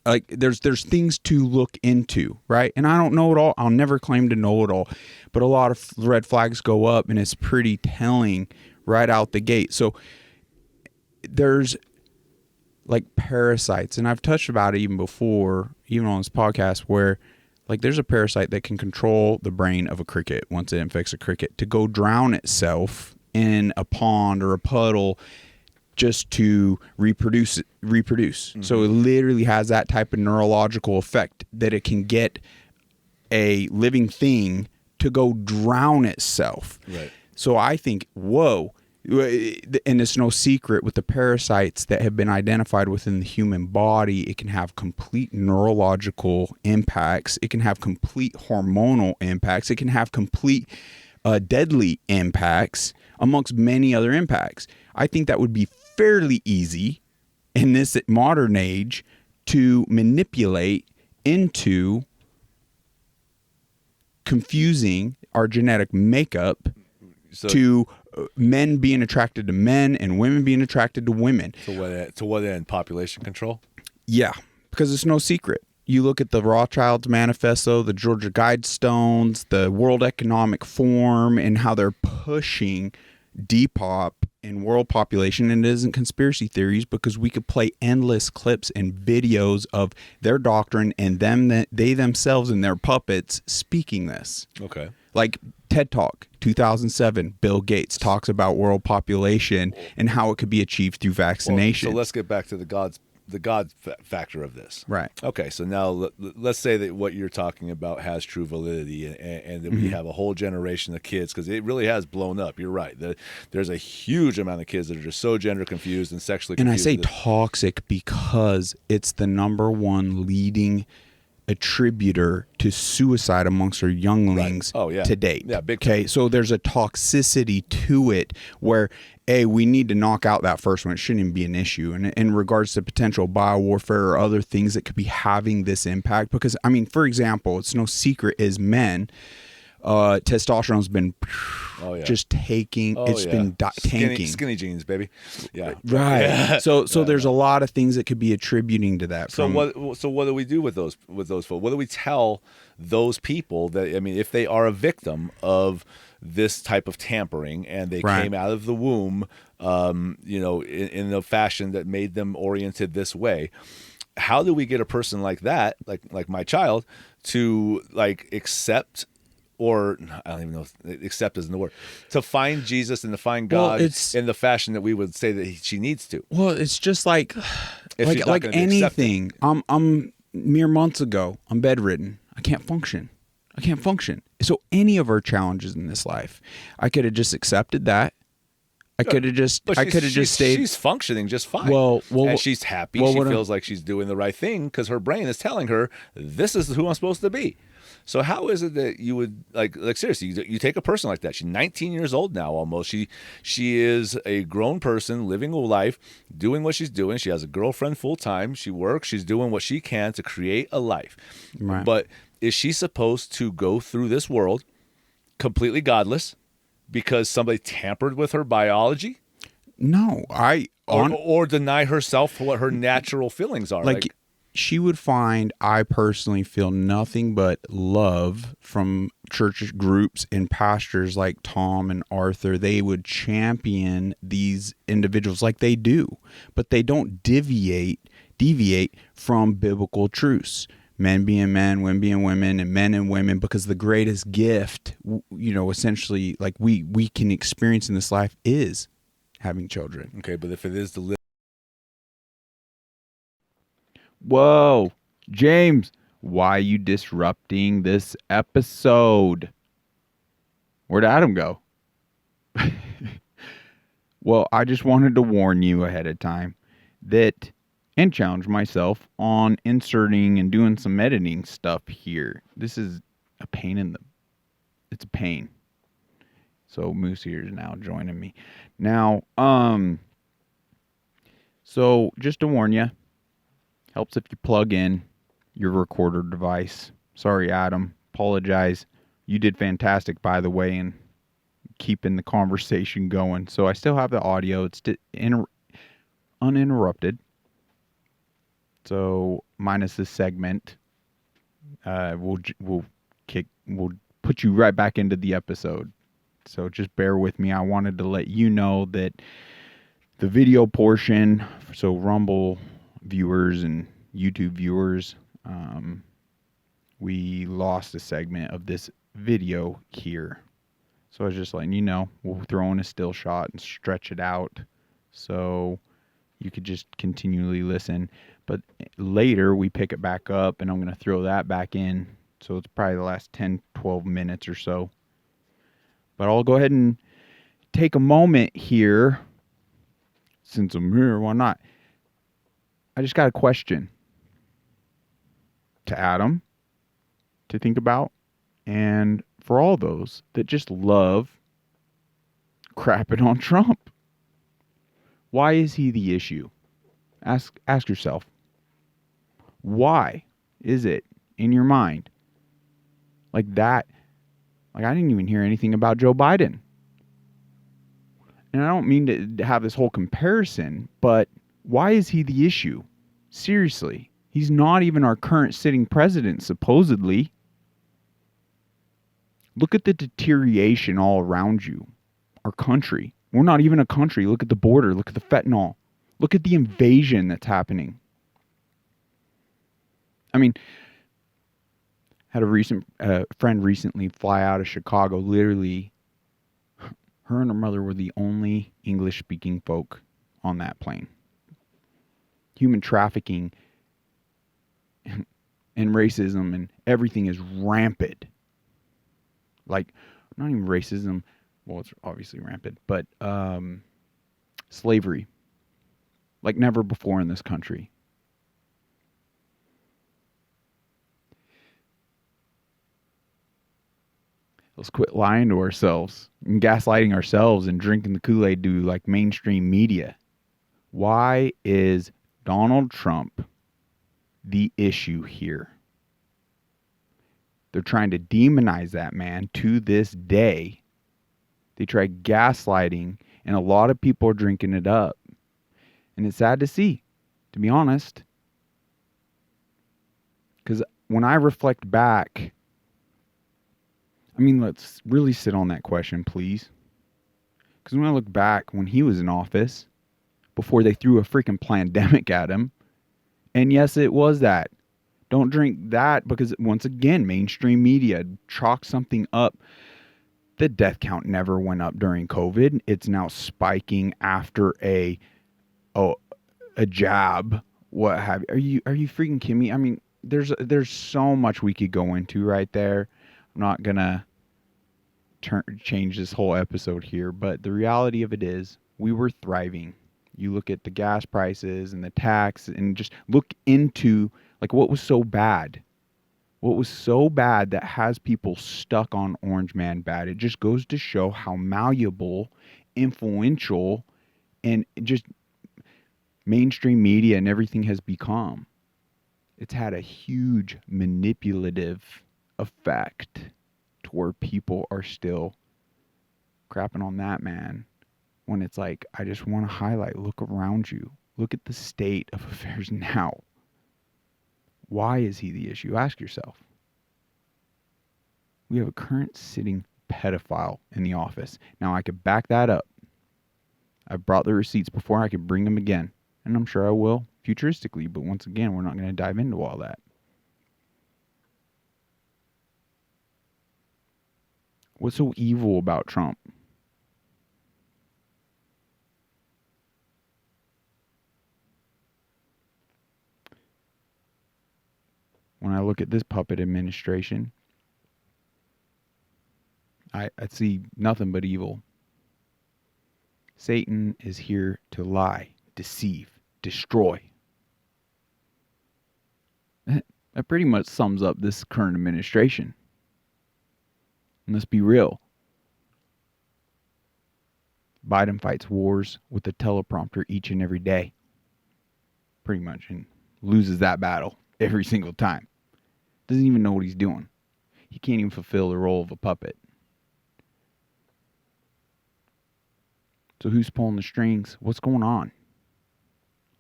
Like there's things to look into, right? And I don't know it all. I'll never claim to know it all, but a lot of red flags go up, and it's pretty telling right out the gate. So there's like parasites, and I've touched about it even before, even on this podcast, where like there's a parasite that can control the brain of a cricket once it infects a cricket to go drown itself in a pond or a puddle just to reproduce. Mm-hmm. So it literally has that type of neurological effect that it can get a living thing to go drown itself. Right. So I think, whoa. And it's no secret with the parasites that have been identified within the human body, it can have complete neurological impacts. It can have complete hormonal impacts. It can have complete deadly impacts, amongst many other impacts. I think that would be fairly easy in this modern age to manipulate into confusing our genetic makeup to men being attracted to men and women being attracted to women. To what end? Population control? Yeah, because it's no secret. You look at the Rothschilds Manifesto, the Georgia Guidestones, the World Economic Forum, and how they're pushing Depop in world population. And it isn't conspiracy theories, because we could play endless clips and videos of their doctrine and they themselves and their puppets speaking this. Okay. Like TED Talk 2007, Bill Gates talks about world population and how it could be achieved through vaccination. So let's get back to the God factor of this. Right. Okay, so now let's say that what you're talking about has true validity, and that we have a whole generation of kids, because it really has blown up. You're right. There's a huge amount of kids that are just so gender confused and sexually confused. And I say toxic because it's the number one leading attributor to suicide amongst our younglings to date. Yeah, big time. Okay, so there's a toxicity to it where, we need to knock out that first one. It shouldn't even be an issue. And in regards to potential biowarfare or other things that could be having this impact, because, I mean, for example, it's no secret as men, testosterone's been just taking, been tanking. Skinny jeans, baby. Yeah. Right. Yeah. So there's a lot of things that could be attributing to that. So what do we do with those folks? What do we tell those people that, I mean, if they are a victim of this type of tampering and they came out of the womb, in a fashion that made them oriented this way, how do we get a person like that, like my child, to like accept, or I don't even know if accept isn't the word, to find Jesus and to find God in the fashion that we would say that she needs to? Well, it's just like anything. I'm mere months ago, I'm bedridden. I can't function. So any of our challenges in this life, I could have just accepted that. I could have just stayed. She's functioning just fine. Well, and she's happy. She feels like she's doing the right thing because her brain is telling her this is who I'm supposed to be. So how is it that you would like seriously, you take a person like that? She's 19 years old now almost. She is a grown person living a life, doing what she's doing. She has a girlfriend full time. She works. She's doing what she can to create a life. Right. But is she supposed to go through this world completely godless because somebody tampered with her biology? No, I or deny herself what her natural feelings are. Like she would find, I personally feel nothing but love from church groups and pastors like Tom and Arthur. They would champion these individuals like they do, but they don't deviate from biblical truths. Men being men, women being women, and men and women, because the greatest gift, essentially, like we can experience in this life is having children. Okay, but if it is the Whoa, James, why are you disrupting this episode? Where'd Adam go? Well, I just wanted to warn you ahead of time that, and challenge myself on inserting and doing some editing stuff here. This is a pain it's a pain. So Moose here is now joining me. Now, so just to warn you, helps if you plug in your recorder device. Sorry, Adam. Apologize. You did fantastic, by the way, in keeping the conversation going. So I still have the audio. It's uninterrupted. So minus this segment, we'll put you right back into the episode. So just bear with me. I wanted to let you know that the video portion, so Rumble viewers and YouTube viewers, we lost a segment of this video here. So I was just letting you know, we'll throw in a still shot and stretch it out so you could just continually listen. But later we pick it back up and I'm going to throw that back in. So it's probably the last 10, 12 minutes or so. But I'll go ahead and take a moment here. Since I'm here, why not? I just got a question to Adam to think about, and for all those that just love crapping on Trump. Why is he the issue? Ask yourself. Why is it in your mind like that? Like, I didn't even hear anything about Joe Biden. And I don't mean to have this whole comparison, but why is he the issue? Seriously. He's not even our current sitting president, supposedly. Look at the deterioration all around you. Our country. We're not even a country. Look at the border. Look at the fentanyl. Look at the invasion that's happening. I mean, had a friend recently fly out of Chicago. Literally, her and her mother were the only English-speaking folk on that plane. Human trafficking and racism and everything is rampant. Like, not even racism. Well, it's obviously rampant, but slavery. Like never before in this country. Let's quit lying to ourselves and gaslighting ourselves and drinking the Kool-Aid to like mainstream media. Why is Donald Trump the issue here? They're trying to demonize that man to this day. They try gaslighting, and a lot of people are drinking it up. And it's sad to see, to be honest. Because when I reflect back, I mean, let's really sit on that question, please. Because when I look back when he was in office, before they threw a freaking pandemic at him, and yes, it was that. Don't drink that because, once again, mainstream media chalk something up. The death count never went up during COVID. It's now spiking after a jab. What have you? Are you freaking kidding me? I mean, there's so much we could go into right there. I'm not gonna change this whole episode here, but the reality of it is we were thriving. You look at the gas prices and the tax and just look into like what was so bad. What was so bad that has people stuck on Orange Man bad? It just goes to show how malleable, influential, and just mainstream media and everything has become. It's had a huge manipulative effect to where people are still crapping on that man when it's like, I just want to highlight, look around you. Look at the state of affairs now. Why is he the issue? Ask yourself. We have a current sitting pedophile in the office. Now, I could back that up. I've brought the receipts before. I could bring them again. And I'm sure I will futuristically. But once again, we're not going to dive into all that. What's so evil about Trump? When I look at this puppet administration, I see nothing but evil. Satan is here to lie, deceive, destroy. That pretty much sums up this current administration. And let's be real. Biden fights wars with a teleprompter each and every day. Pretty much. And loses that battle every single time. Doesn't even know what he's doing. He can't even fulfill the role of a puppet. So who's pulling the strings? What's going on?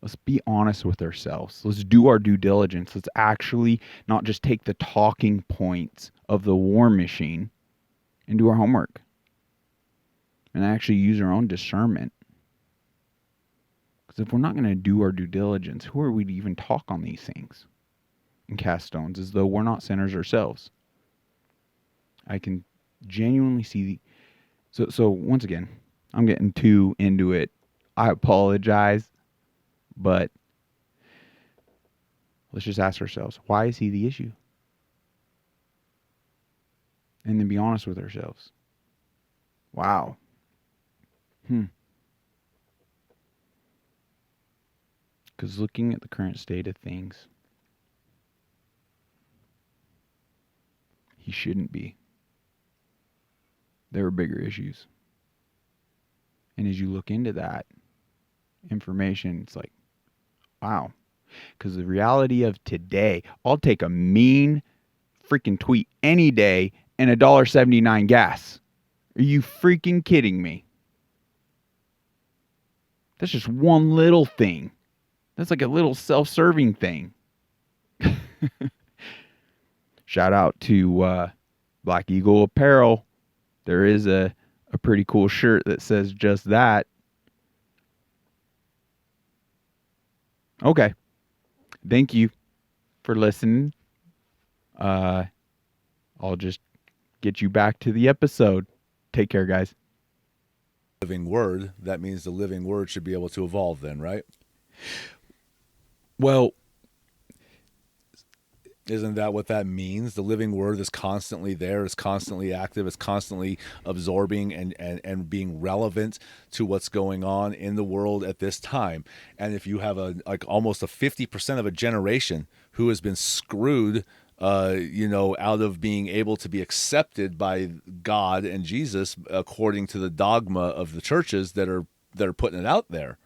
Let's be honest with ourselves. Let's do our due diligence. Let's actually not just take the talking points of the war machine and do our homework. And actually use our own discernment. Because if we're not going to do our due diligence, who are we to even talk on these things? And cast stones as though we're not sinners ourselves. I can genuinely see. So once again, I'm getting too into it. I apologize. But let's just ask ourselves, why is he the issue? And then be honest with ourselves. Wow. Because looking at the current state of things, he shouldn't be. There are bigger issues. And as you look into that information, it's like, wow. Because the reality of today, I'll take a mean freaking tweet any day and $1.79 gas. Are you freaking kidding me? That's just one little thing. That's like a little self-serving thing. Shout out to Black Eagle Apparel. There is a pretty cool shirt that says just that. Okay. Thank you for listening. I'll just get you back to the episode. Take care, guys. Living word, that means the living word should be able to evolve then, right? Well, isn't that what that means? The living word is constantly there, it's constantly active, it's constantly absorbing and being relevant to what's going on in the world at this time. And if you have almost a 50% of a generation who has been screwed out of being able to be accepted by God and Jesus according to the dogma of the churches that are putting it out there.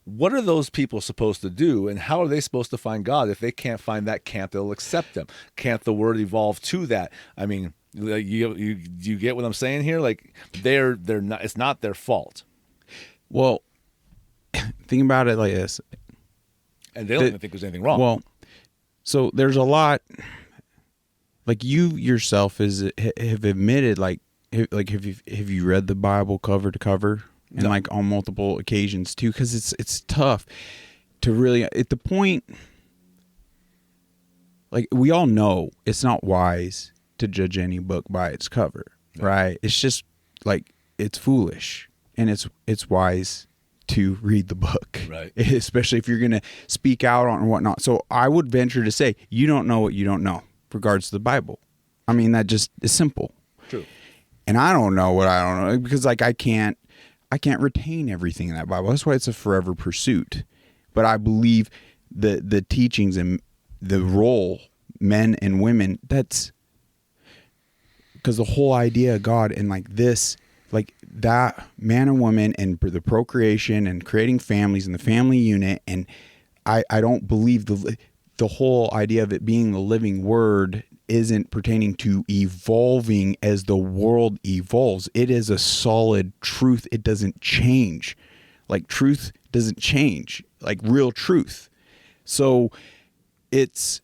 What are those people supposed to do, and how are they supposed to find God if they can't find that camp that'll accept them? Can't the word evolve to that? I mean, you get what I'm saying here? Like they're not. It's not their fault. Well, think about it like this, and they don't even think there's anything wrong. Well, so there's a lot. Like you yourself have admitted, like have you read the Bible cover to cover? And no. Like on multiple occasions too, because it's tough to really at the point. Like we all know it's not wise to judge any book by its cover, right? It's just like it's foolish, and it's wise to read the book, right? Especially if you're gonna speak out on and whatnot. So I would venture to say you don't know what you don't know, regards to the Bible. I mean that just is simple. True. And I don't know what I don't know because like I can't retain everything in that Bible. That's why it's a forever pursuit. But I believe the teachings and the role, men and women, that's because the whole idea of God and like this, like that man and woman and the procreation and creating families and the family unit. And I don't believe the whole idea of it being the living word isn't pertaining to evolving as the world evolves. It is a solid truth. It doesn't change. Like truth doesn't change, like real truth. So it's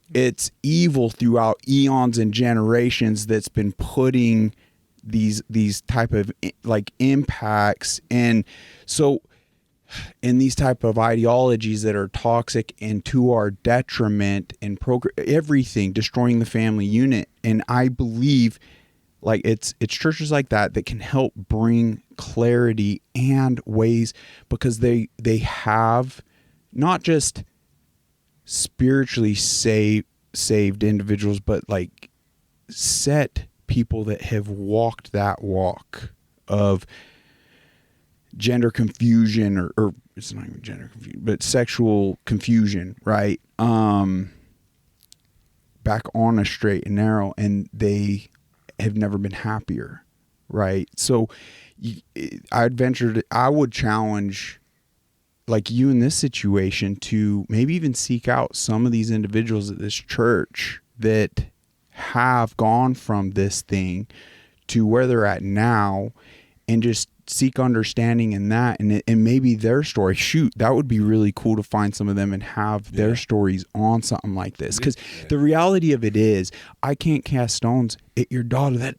evil throughout eons and generations that's been putting these type of like impacts. And so in these type of ideologies that are toxic and to our detriment and everything, destroying the family unit. And I believe like it's churches like that can help bring clarity and ways, because they have not just spiritually saved individuals, but like set people that have walked that walk of gender confusion or it's not even gender confusion, but sexual confusion, right? Back on a straight and narrow, and have never been happier, right? So I would challenge like you in this situation to maybe even seek out some of these individuals at this church that have gone from this thing to where they're at now, and just seek understanding in that, and maybe their story. Shoot, that would be really cool to find some of them and have their stories on something like this. Because the reality of it is, I can't cast stones at your daughter.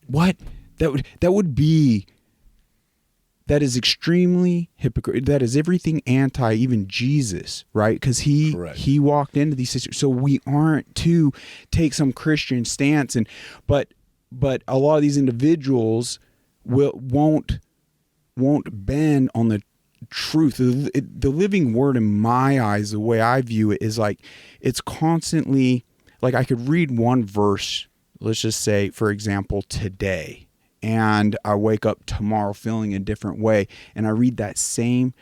That is extremely hypocritical. That is everything anti even Jesus, right? Because he walked into these situations. So we aren't to take some Christian stance, but a lot of these individuals won't bend on the truth. The living word in my eyes, the way I view it, is like it's constantly like I could read one verse, let's just say, for example, today, and I wake up tomorrow feeling a different way, and I read that same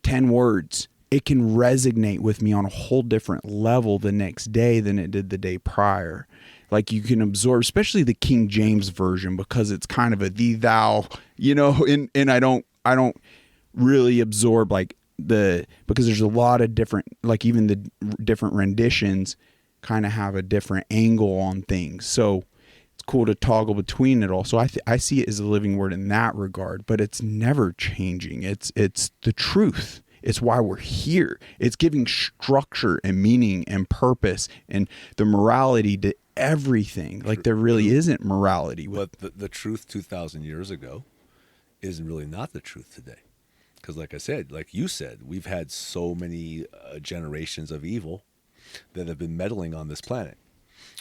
10 words. It can resonate with me on a whole different level the next day than it did the day prior. Like you can absorb, especially the King James version, because it's kind of a thee thou, and I don't really absorb like because there's a lot of different, like even the different renditions kind of have a different angle on things. So it's cool to toggle between it all. So I see it as a living word in that regard, but it's never changing. It's the truth. It's why we're here. It's giving structure and meaning and purpose and the morality to everything. Like there really isn't morality. But the truth 2,000 years ago is really not the truth today. Because like I said, like you said, we've had so many generations of evil that have been meddling on this planet.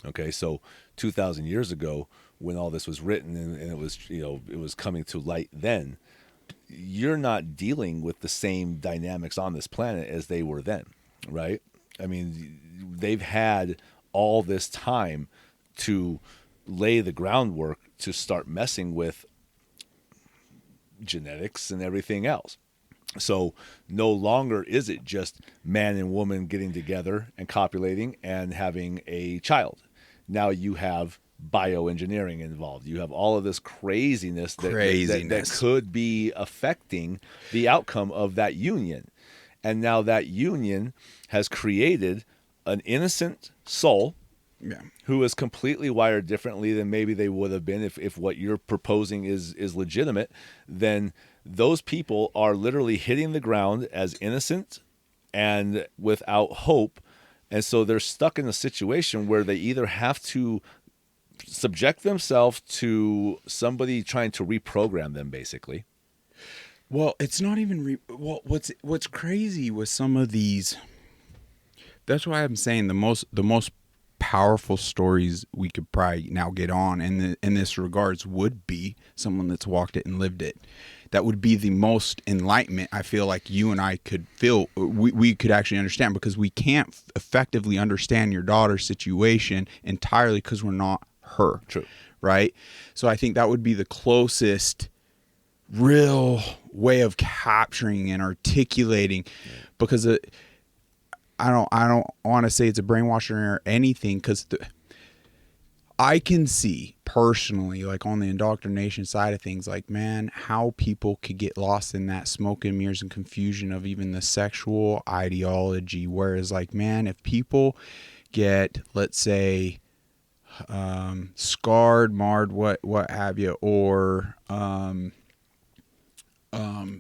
Okay, so 2,000 years ago, when all this was written and it was, it was coming to light then, you're not dealing with the same dynamics on this planet as they were then, right? I mean, they've had all this time to lay the groundwork to start messing with genetics and everything else. So no longer is it just man and woman getting together and copulating and having a child. Now you have bioengineering involved. You have all of this craziness that could be affecting the outcome of that union. And now that union has created an innocent soul who is completely wired differently than maybe they would have been if what you're proposing is legitimate. Then those people are literally hitting the ground as innocent and without hope. And so they're stuck in a situation where they either have to subject themselves to somebody trying to reprogram them, basically. Well, it's not even what's crazy with some of these. That's why I'm saying the most powerful stories we could probably now get on in this regards would be someone that's walked it and lived it. That would be the most enlightenment I feel like you and I could feel we could actually understand, because we can't effectively understand your daughter's situation entirely because we're not her. True. Right? So I think that would be the closest real way of capturing and articulating, because I don't want to say it's a brainwashing or anything, because I can see personally, like on the indoctrination side of things, like, man, how people could get lost in that smoke and mirrors and confusion of even the sexual ideology. Whereas, like, man, if people get, let's say, scarred, marred, what have you, or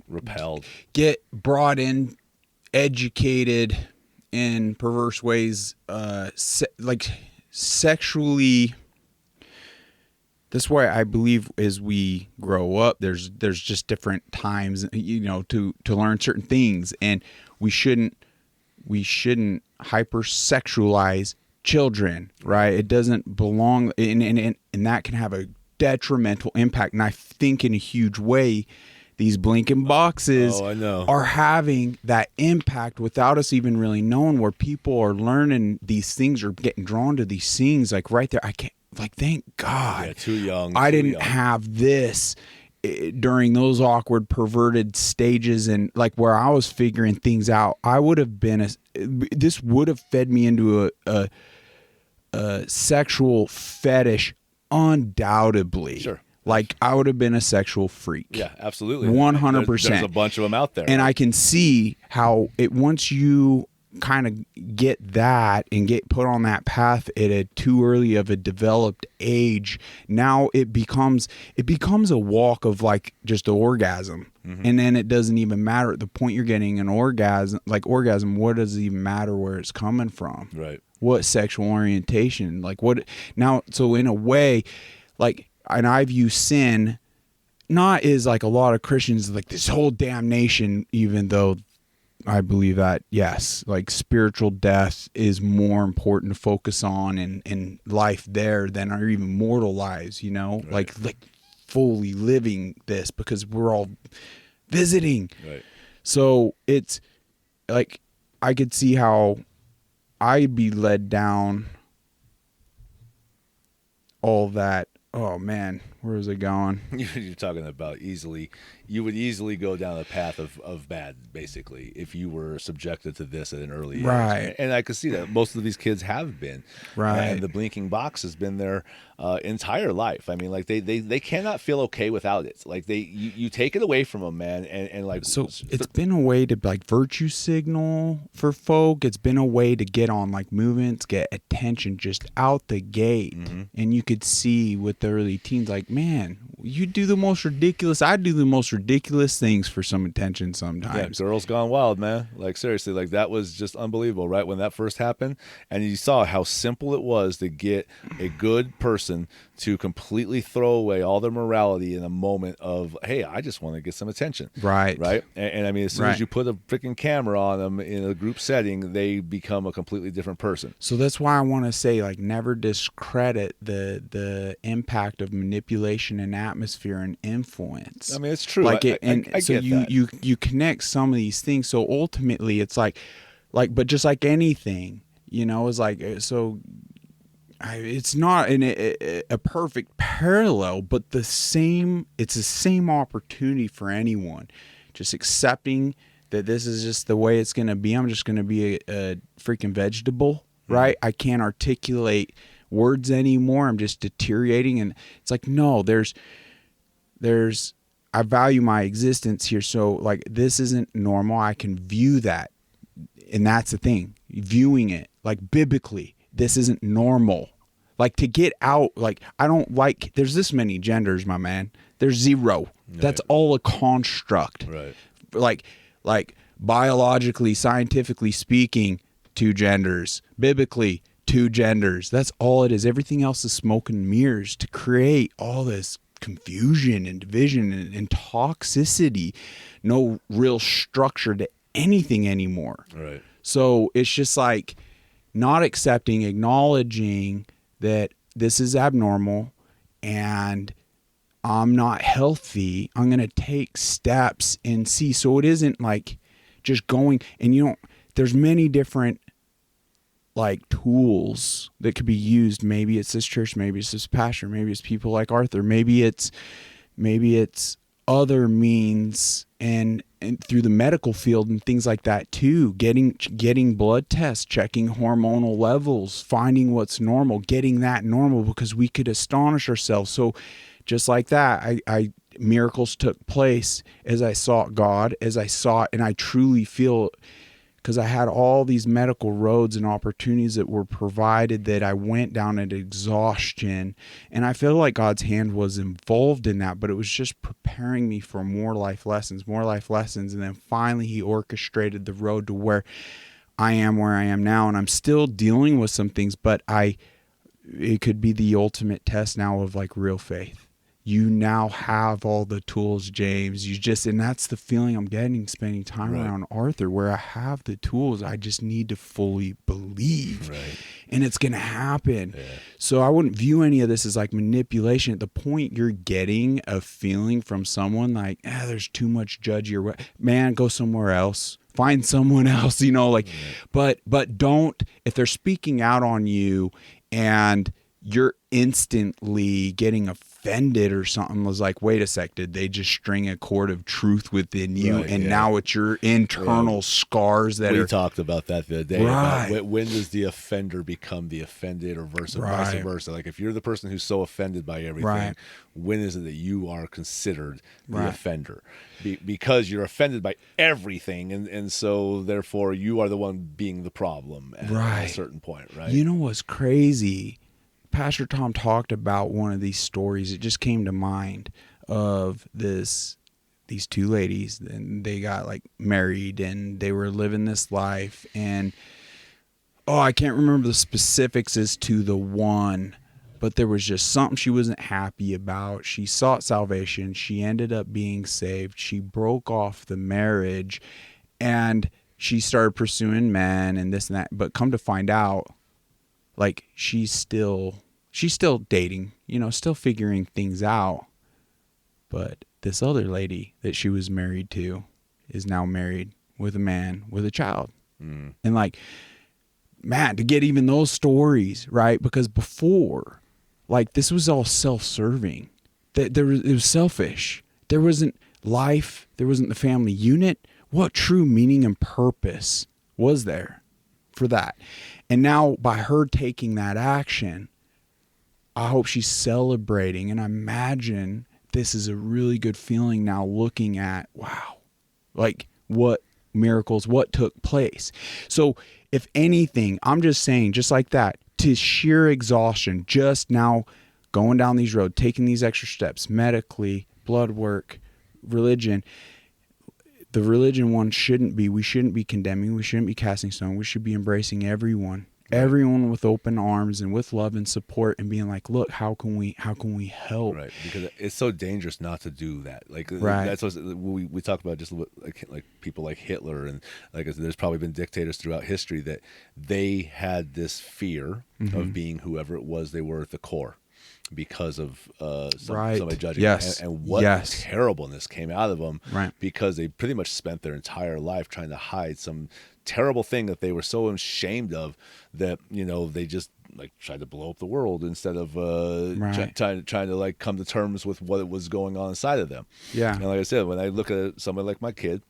Repelled. get brought in, educated in perverse ways, like sexually. That's why I believe as we grow up, there's just different times, to learn certain things, and we shouldn't hypersexualize children, right? It doesn't belong, and that can have a detrimental impact. And I think in a huge way, these blinking boxes are having that impact without us even really knowing, where people are learning these things or getting drawn to these things. Like right there, I can't. Like, thank God. Yeah, too young. I didn't have this during those awkward, perverted stages, and like where I was figuring things out. I would have been this would have fed me into a sexual fetish, undoubtedly. Sure. Like I would have been a sexual freak. Yeah, absolutely. 100%. There's a bunch of them out there. And right? I can see how once you kind of get that and get put on that path at a too early of a developed age, now it becomes a walk of like just an orgasm. Mm-hmm. And then it doesn't even matter at the point you're getting an orgasm, what does it even matter where it's coming from? Right. What sexual orientation, like what now? So in a way, like, and I view sin not as like a lot of Christians, like this whole damnation, even though I believe that, yes, like spiritual death is more important to focus on in life there than our even mortal lives, right. like fully living this, because we're all visiting. Right. So it's like, I could see how I'd be led down all that. Oh man, where is it going? You're talking about you would easily go down the path of bad, basically, if you were subjected to this at an early age. Right. And I could see that most of these kids have been. Right. And the blinking box has been their entire life. I mean, like they cannot feel okay without it. Like you take it away from them, man. And like, so it's been a way to like virtue signal for folk. It's been a way to get on like movements, get attention just out the gate. Mm-hmm. And you could see with the early teens, like, man, you do the most ridiculous. I do the most ridiculous things for some attention sometimes. Yeah, Girls Gone Wild, man. Like, seriously, like that was just unbelievable, right? When that first happened, and you saw how simple it was to get a good person to completely throw away all their morality in a moment of, hey, I just want to get some attention. Right. Right. And I mean, as soon right. as you put a freaking camera on them in a group setting, they become a completely different person. So that's why I want to say, like, never discredit the impact of manipulation and atmosphere and influence. I mean, it's true. Like I so get that. you connect some of these things. So ultimately, it's like, but just like anything, it's like, so it's not a perfect parallel, but it's the same opportunity for anyone. Just accepting that this is just the way it's going to be. I'm just going to be a freaking vegetable, right? I can't articulate words anymore. I'm just deteriorating. And it's like, no, I value my existence here. So like, this isn't normal. I can view that. And that's the thing, viewing it like biblically, this isn't normal. Like, to get out, like, I don't like, there's this many genders, my man. There's zero. Right. That's all a construct. Right. Like biologically, scientifically speaking, 2 genders. Biblically, 2 genders. That's all it is. Everything else is smoke and mirrors to create all this confusion and division and toxicity. No real structure to anything anymore. Right. So it's just like not accepting, acknowledging that this is abnormal and I'm not healthy. I'm going to take steps and see. So it isn't like just going, and there's many different like tools that could be used. Maybe it's this church, maybe it's this pastor, maybe it's people like Arthur, maybe it's other means and through the medical field and things like that too, getting blood tests, checking hormonal levels, finding what's normal, getting that normal, because we could astonish ourselves. So just like that, I miracles took place as I sought God, and I truly feel because I had all these medical roads and opportunities that were provided that I went down at exhaustion. And I feel like God's hand was involved in that, but it was just preparing me for more life lessons. And then finally he orchestrated the road to where I am where I am now. And I'm still dealing with some things, but it could be the ultimate test now of like real faith. You now have all the tools, James. And that's the feeling I'm getting spending time around Arthur, where I have the tools. I just need to fully believe. Right. And it's going to happen. Yeah. So I wouldn't view any of this as like manipulation. At the point you're getting a feeling from someone like, there's too much judgy or what, man, go somewhere else. Find someone else, but don't, if they're speaking out on you and you're instantly getting offended or something, was like, wait a sec, did they just string a cord of truth within you? Right, and now it's your internal scars that we talked about that the other day. Right. About when does the offender become the offended, or vice versa? Like if you're the person who's so offended by everything, when is it that you are considered the offender? Because you're offended by everything, and so therefore you are the one being the problem at a certain point, right? You know what's crazy? Pastor Tom talked about one of these stories. It just came to mind of these two ladies, and they got like married and they were living this life, and I can't remember the specifics as to the one, but there was just something she wasn't happy about. She sought salvation. She ended up being saved. She broke off the marriage and she started pursuing men and this and that, but come to find out, like she's still dating, still figuring things out. But this other lady that she was married to is now married with a man with a child. And like, man, to get even those stories, right? Because before, like, this was all self-serving. It was selfish. There wasn't life. There wasn't the family unit. What true meaning and purpose was there for that? And now by her taking that action, I hope she's celebrating. And I imagine this is a really good feeling now looking at, wow, like what miracles, what took place. So if anything, I'm just saying, just like that, to sheer exhaustion, just now going down these roads, taking these extra steps, medically, blood work, religion. The religion one we shouldn't be condemning, we shouldn't be casting stone, we should be embracing everyone with open arms and with love and support, and being like, look, how can we help? Right, because it's so dangerous not to do that. Like, that's what we talk about, just like people like Hitler, and like there's probably been dictators throughout history that they had this fear of being whoever it was they were at the core, because of somebody judging them. And what terribleness came out of them, because they pretty much spent their entire life trying to hide some terrible thing that they were so ashamed of that they just like tried to blow up the world instead of trying to like come to terms with what was going on inside of them. And like I said, when I look at somebody like my kid,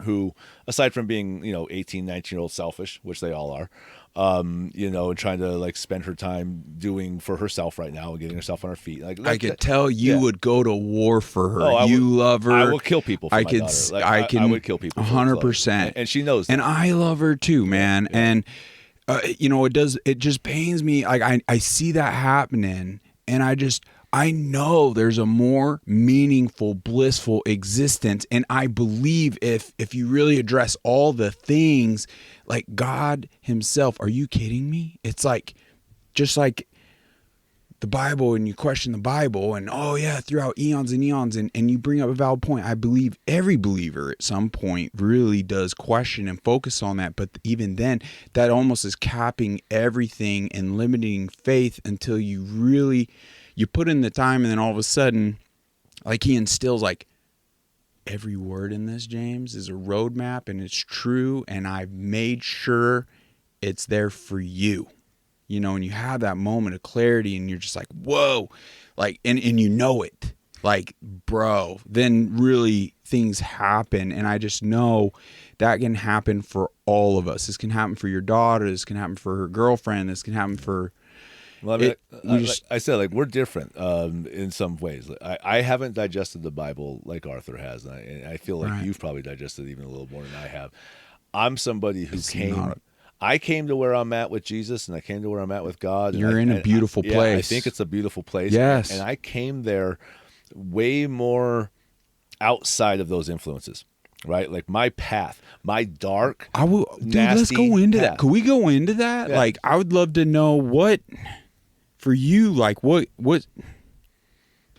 who, aside from being 18, 19-year-old selfish, which they all are, and trying to like spend her time doing for herself right now and getting herself on her feet. Like I could tell you would go to war for her. You love her. I will kill people for my daughter. Like, I would kill people 100%. And she knows that. And I love her too, man. And it just pains me. Like I see that happening, and I know there's a more meaningful, blissful existence. And I believe if you really address all the things, like God himself, are you kidding me? It's like, just like the Bible, and you question the Bible, and throughout eons and eons, and you bring up a valid point. I believe every believer at some point really does question and focus on that. But even then, that almost is capping everything and limiting faith until you put in the time, and then all of a sudden, like he instills, like, every word in this, James, is a roadmap, and it's true, and I've made sure it's there for you. And you have that moment of clarity, and you're just like, whoa, like, and it, like, bro, then really things happen. And I just know that can happen for all of us. This can happen for your daughter. This can happen for her girlfriend. This can happen for... Well, I mean, I said, like, we're different in some ways. I haven't digested the Bible like Arthur has, and I feel like you've probably digested even a little more than I have. I'm somebody who It's came. not- I came to where I'm at with Jesus, and I came to where I'm at with God. And You're in a beautiful yeah, place. I think it's a beautiful place. Yes. And I came there way more outside of those influences, right? Like my path, my dark, I will, dude. Let's nasty go into path. that. Could we go into that? Yeah. Like, I would love to know what, for you, like, what.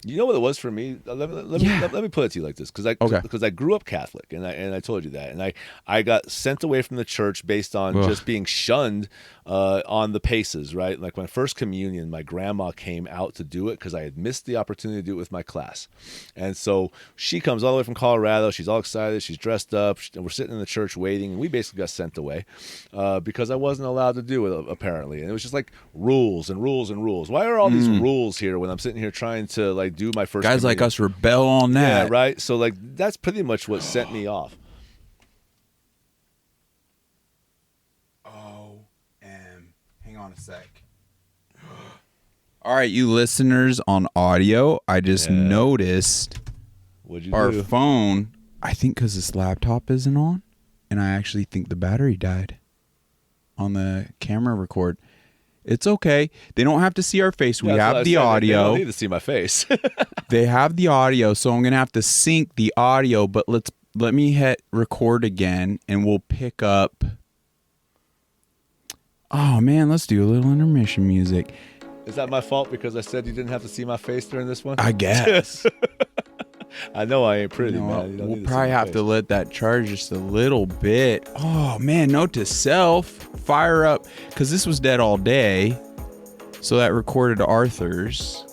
You know what it was for me? Let me put it to you like this, because I grew up Catholic, and I told you that, and I got sent away from the church based on just being shunned on the paces, right? Like my first communion, my grandma came out to do it because I had missed the opportunity to do it with my class, and so she comes all the way from Colorado. She's all excited. She's dressed up. And we're sitting in the church waiting, and we basically got sent away because I wasn't allowed to do it apparently, and it was just like rules and rules and rules. Why are all these rules here when I'm sitting here trying to like do my first Guys communion? like us rebel on that. Yeah, right. So like that's pretty much what sent me off. Hang on a sec. All right, you listeners on audio, I just noticed What'd you our do? phone, I think because this laptop isn't on, and I actually think the battery died on the camera record. It's okay. They don't have to see our face. We Yeah, that's what have I the said. They audio. don't need to see my face. They have the audio, so I'm gonna have to sync the audio. But let me hit record again, and we'll pick up. Oh man, let's do a little intermission music. Is that my fault because I said you didn't have to see my face during this one? I guess. I know I ain't pretty, You know man. what? You don't We'll need to see probably my have face. to let that charge just a little bit. Oh man, note to self: fire up, because this was dead all day. So that recorded Arthur's.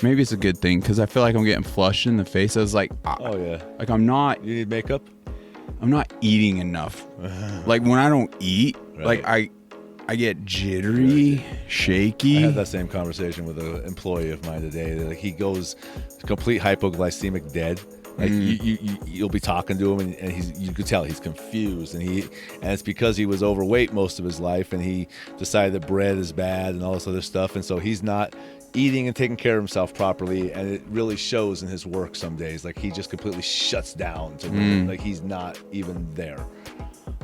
Maybe it's a good thing because I feel like I'm getting flushed in the face. I was like, Oh yeah. like I'm not You need makeup? eating enough. Like when I don't eat, Right. like I get jittery, shaky. I had that same conversation with an employee of mine today. Like he goes complete hypoglycemic dead. Like you'll be talking to him and you could tell he's confused and it's because he was overweight most of his life and he decided that bread is bad and all this other stuff, and so he's not eating and taking care of himself properly, and it really shows in his work some days. Like he just completely shuts down to like he's not even there.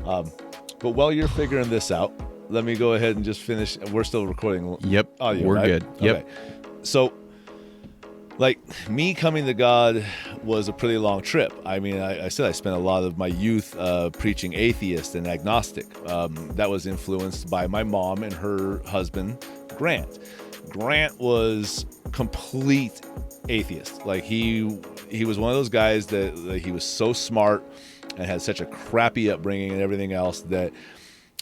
But while you're figuring this out, let me go ahead and just finish. We're still recording. Yep, audio, we're right? good. Yep. Okay. So, like, me coming to God was a pretty long trip. I mean, I said I spent a lot of my youth preaching atheist and agnostic. That was influenced by my mom and her husband, Grant. Grant was complete atheist. Like, he was one of those guys that like, he was so smart and had such a crappy upbringing and everything else that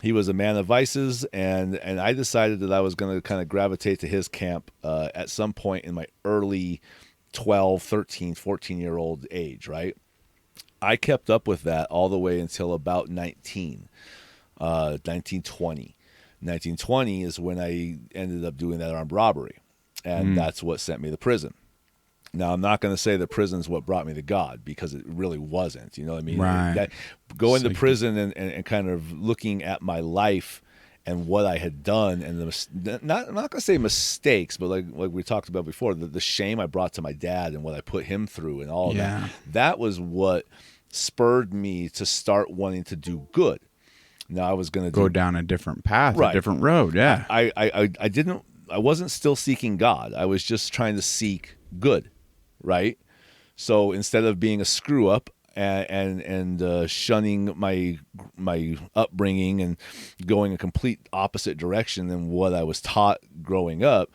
he was a man of vices, and I decided that I was going to kind of gravitate to his camp at some point in my early 12, 13, 14-year-old age, right? I kept up with that all the way until about 1920. 1920 is when I ended up doing that armed robbery, and that's what sent me to prison. Now, I'm not going to say that prison's what brought me to God, because it really wasn't. You know what I mean? Right. Going to prison and kind of looking at my life and what I had done, and I'm not going to say mistakes, but like we talked about before, the shame I brought to my dad and what I put him through and all of that. That was what spurred me to start wanting to do good. Now, I was going to Go down a different path, Right. a different road. Yeah. I wasn't still seeking God. I was just trying to seek good. Right, so instead of being a screw up and shunning my upbringing and going a complete opposite direction than what I was taught growing up,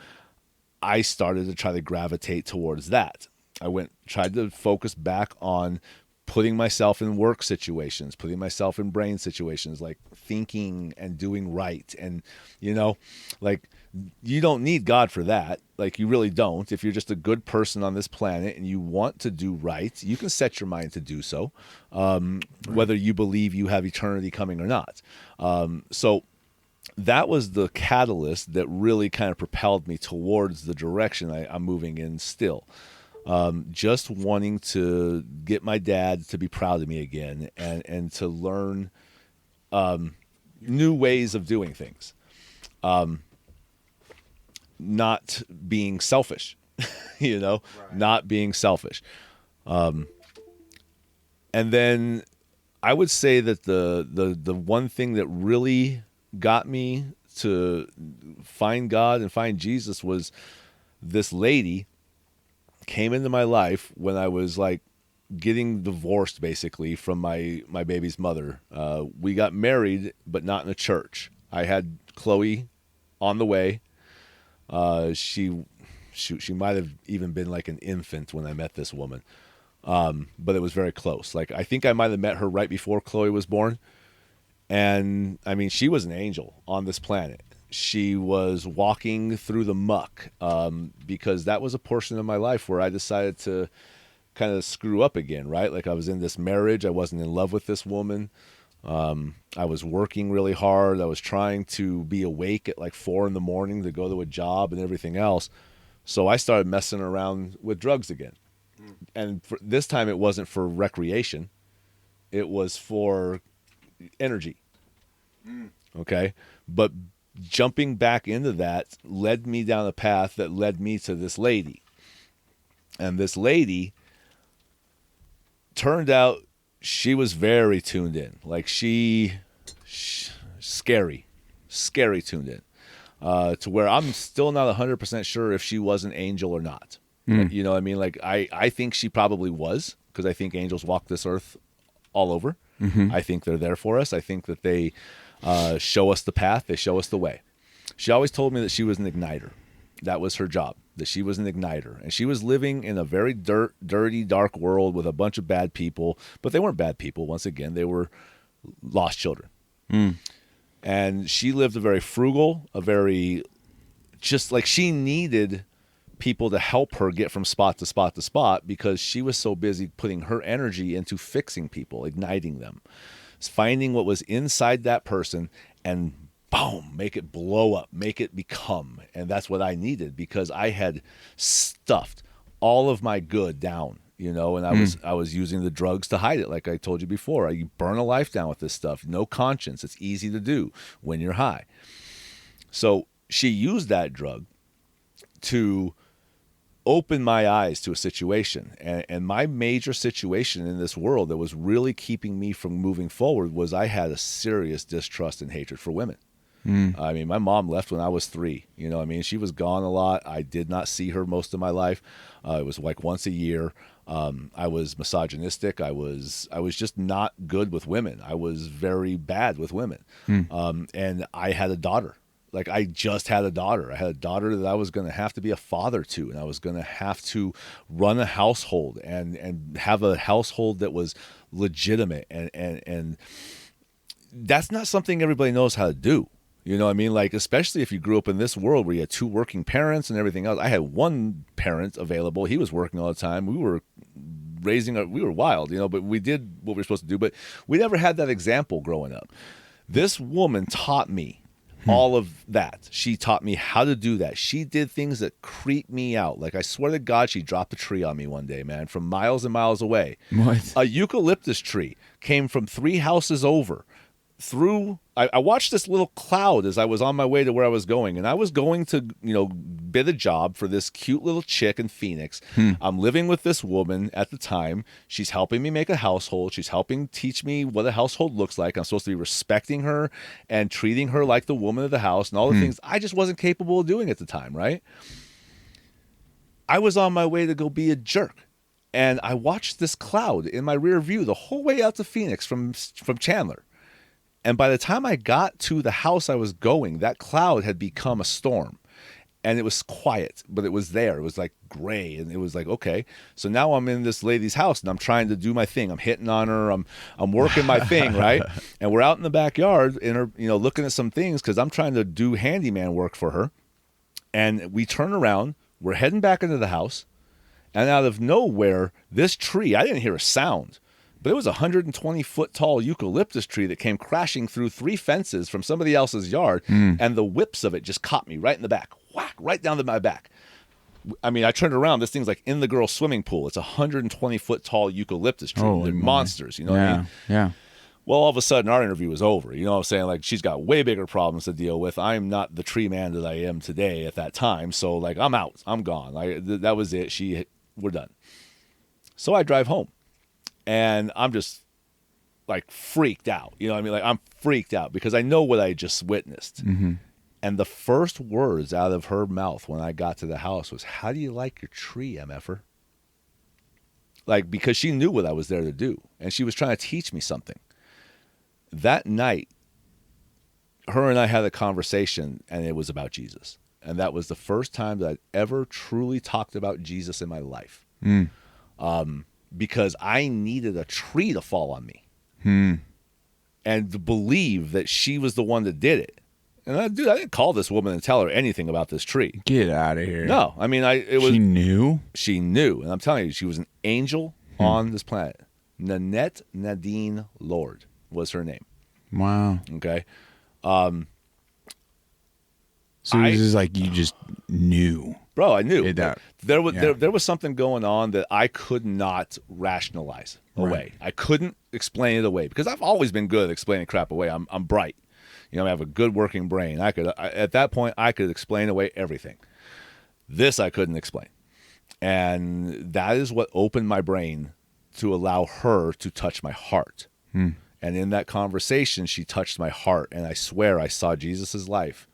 I started to try to gravitate towards that. I tried to focus back on putting myself in work situations, putting myself in brain situations, like thinking and doing right, and like. You don't need God for that. Like, you really don't. If you're just a good person on this planet and you want to do right, you can set your mind to do so, whether you believe you have eternity coming or not. So that was the catalyst that really kind of propelled me towards the direction I'm moving in still. Just wanting to get my dad to be proud of me again and to learn new ways of doing things. Not being selfish, not being selfish. And then I would say that the one thing that really got me to find God and find Jesus was this lady came into my life when I was like getting divorced basically from my baby's mother. We got married, but not in a church. I had Chloe on the way. She might have even been like an infant when I met this woman. But it was very close. Like, I think I might have met her right before Chloe was born. And I mean, she was an angel on this planet. She was walking through the muck, because that was a portion of my life where I decided to kind of screw up again, right? Like, I was in this marriage. I wasn't in love with this woman. I was working really hard. I was trying to be awake at like 4 a.m. to go to a job and everything else. So I started messing around with drugs again. And this time it wasn't for recreation. It was for energy. Okay. But jumping back into that led me down a path that led me to this lady. And this lady turned out she was very tuned in. Like scary tuned in. To where I'm still not 100% sure if she was an angel or not. You know what I mean? Like, I think she probably was, because I think angels walk this earth all over. I think they're there for us. I think that they show us the path. They show us the way. She always told me that she was an igniter. That was her job, that she was an igniter. And she was living in a very dirty, dark world with a bunch of bad people. But they weren't bad people. Once again, they were lost children. And she lived a very frugal, just like she needed people to help her get from spot to spot to spot, because she was so busy putting her energy into fixing people, igniting them, finding what was inside that person and boom, make it blow up, make it become. And that's what I needed, because I had stuffed all of my good down, you know, and I was using the drugs to hide it. Like I told you before, you burn a life down with this stuff. No conscience. It's easy to do when you're high. So she used that drug to open my eyes to a situation. And my major situation in this world that was really keeping me from moving forward was I had a serious distrust and hatred for women. I mean, my mom left when I was 3. You know what I mean? She was gone a lot. I did not see her most of my life. It was like once a year. I was misogynistic. I was just not good with women. I was very bad with women. And I had a daughter. Like, I just had a daughter. I had a daughter that I was going to have to be a father to, and I was going to have to run a household and have a household that was legitimate. And that's not something everybody knows how to do. You know what I mean? Like, especially if you grew up in this world where you had 2 working parents and everything else. I had one parent available. He was working all the time. We were wild, you know, but we did what we were supposed to do. But we never had that example growing up. This woman taught me all of that. She taught me how to do that. She did things that creeped me out. Like, I swear to God, she dropped a tree on me one day, man, from miles and miles away. What? A eucalyptus tree came from 3 houses over. I watched this little cloud as I was on my way to where I was going, and I was going to, you know, bid a job for this cute little chick in Phoenix. I'm living with this woman at the time. She's helping me make a household. She's helping teach me what a household looks like. I'm supposed to be respecting her and treating her like the woman of the house and all the things I just wasn't capable of doing at the time, right? I was on my way to go be a jerk. And I watched this cloud in my rear view the whole way out to Phoenix from Chandler. And by the time I got to the house I was going, that cloud had become a storm. And it was quiet, but it was there. It was like gray, and it was like, okay. So now I'm in this lady's house, and I'm trying to do my thing. I'm hitting on her. I'm working my thing, right? And we're out in the backyard, in her, you know, looking at some things because I'm trying to do handyman work for her. And we turn around. We're heading back into the house, and out of nowhere, this tree. I didn't hear a sound. But it was a 120-foot tall eucalyptus tree that came crashing through 3 fences from somebody else's yard, and the whips of it just caught me right in the back. Whack, right down to my back. I mean, I turned around. This thing's like in the girl's swimming pool. It's a 120-foot tall eucalyptus tree. They're monsters, you know what I mean? Yeah. Well, all of a sudden, our interview was over. You know what I'm saying? Like, she's got way bigger problems to deal with. I'm not the tree man that I am today at that time. So, like, I'm out. I'm gone. That was it. We're done. So I drive home. And I'm just like freaked out. You know what I mean? Like, I'm freaked out because I know what I just witnessed. Mm-hmm. And the first words out of her mouth when I got to the house was, "How do you like your tree, MFer?" Like, because she knew what I was there to do. And she was trying to teach me something. That night, her and I had a conversation, and it was about Jesus. And that was the first time that I'd ever truly talked about Jesus in my life. Because I needed a tree to fall on me. And to believe that she was the one that did it. And I didn't call this woman and tell her anything about this tree. Get out of here. No, I mean, She knew? She knew. And I'm telling you, she was an angel on this planet. Nanette Nadine Lord was her name. Wow. Okay. So it was just like you just knew. Bro, I knew. There was something going on that I could not rationalize away. Right. I couldn't explain it away because I've always been good at explaining crap away. I'm bright. You know, I have a good working brain. At that point, I could explain away everything. This I couldn't explain. And that is what opened my brain to allow her to touch my heart. And in that conversation, she touched my heart. And I swear I saw Jesus' life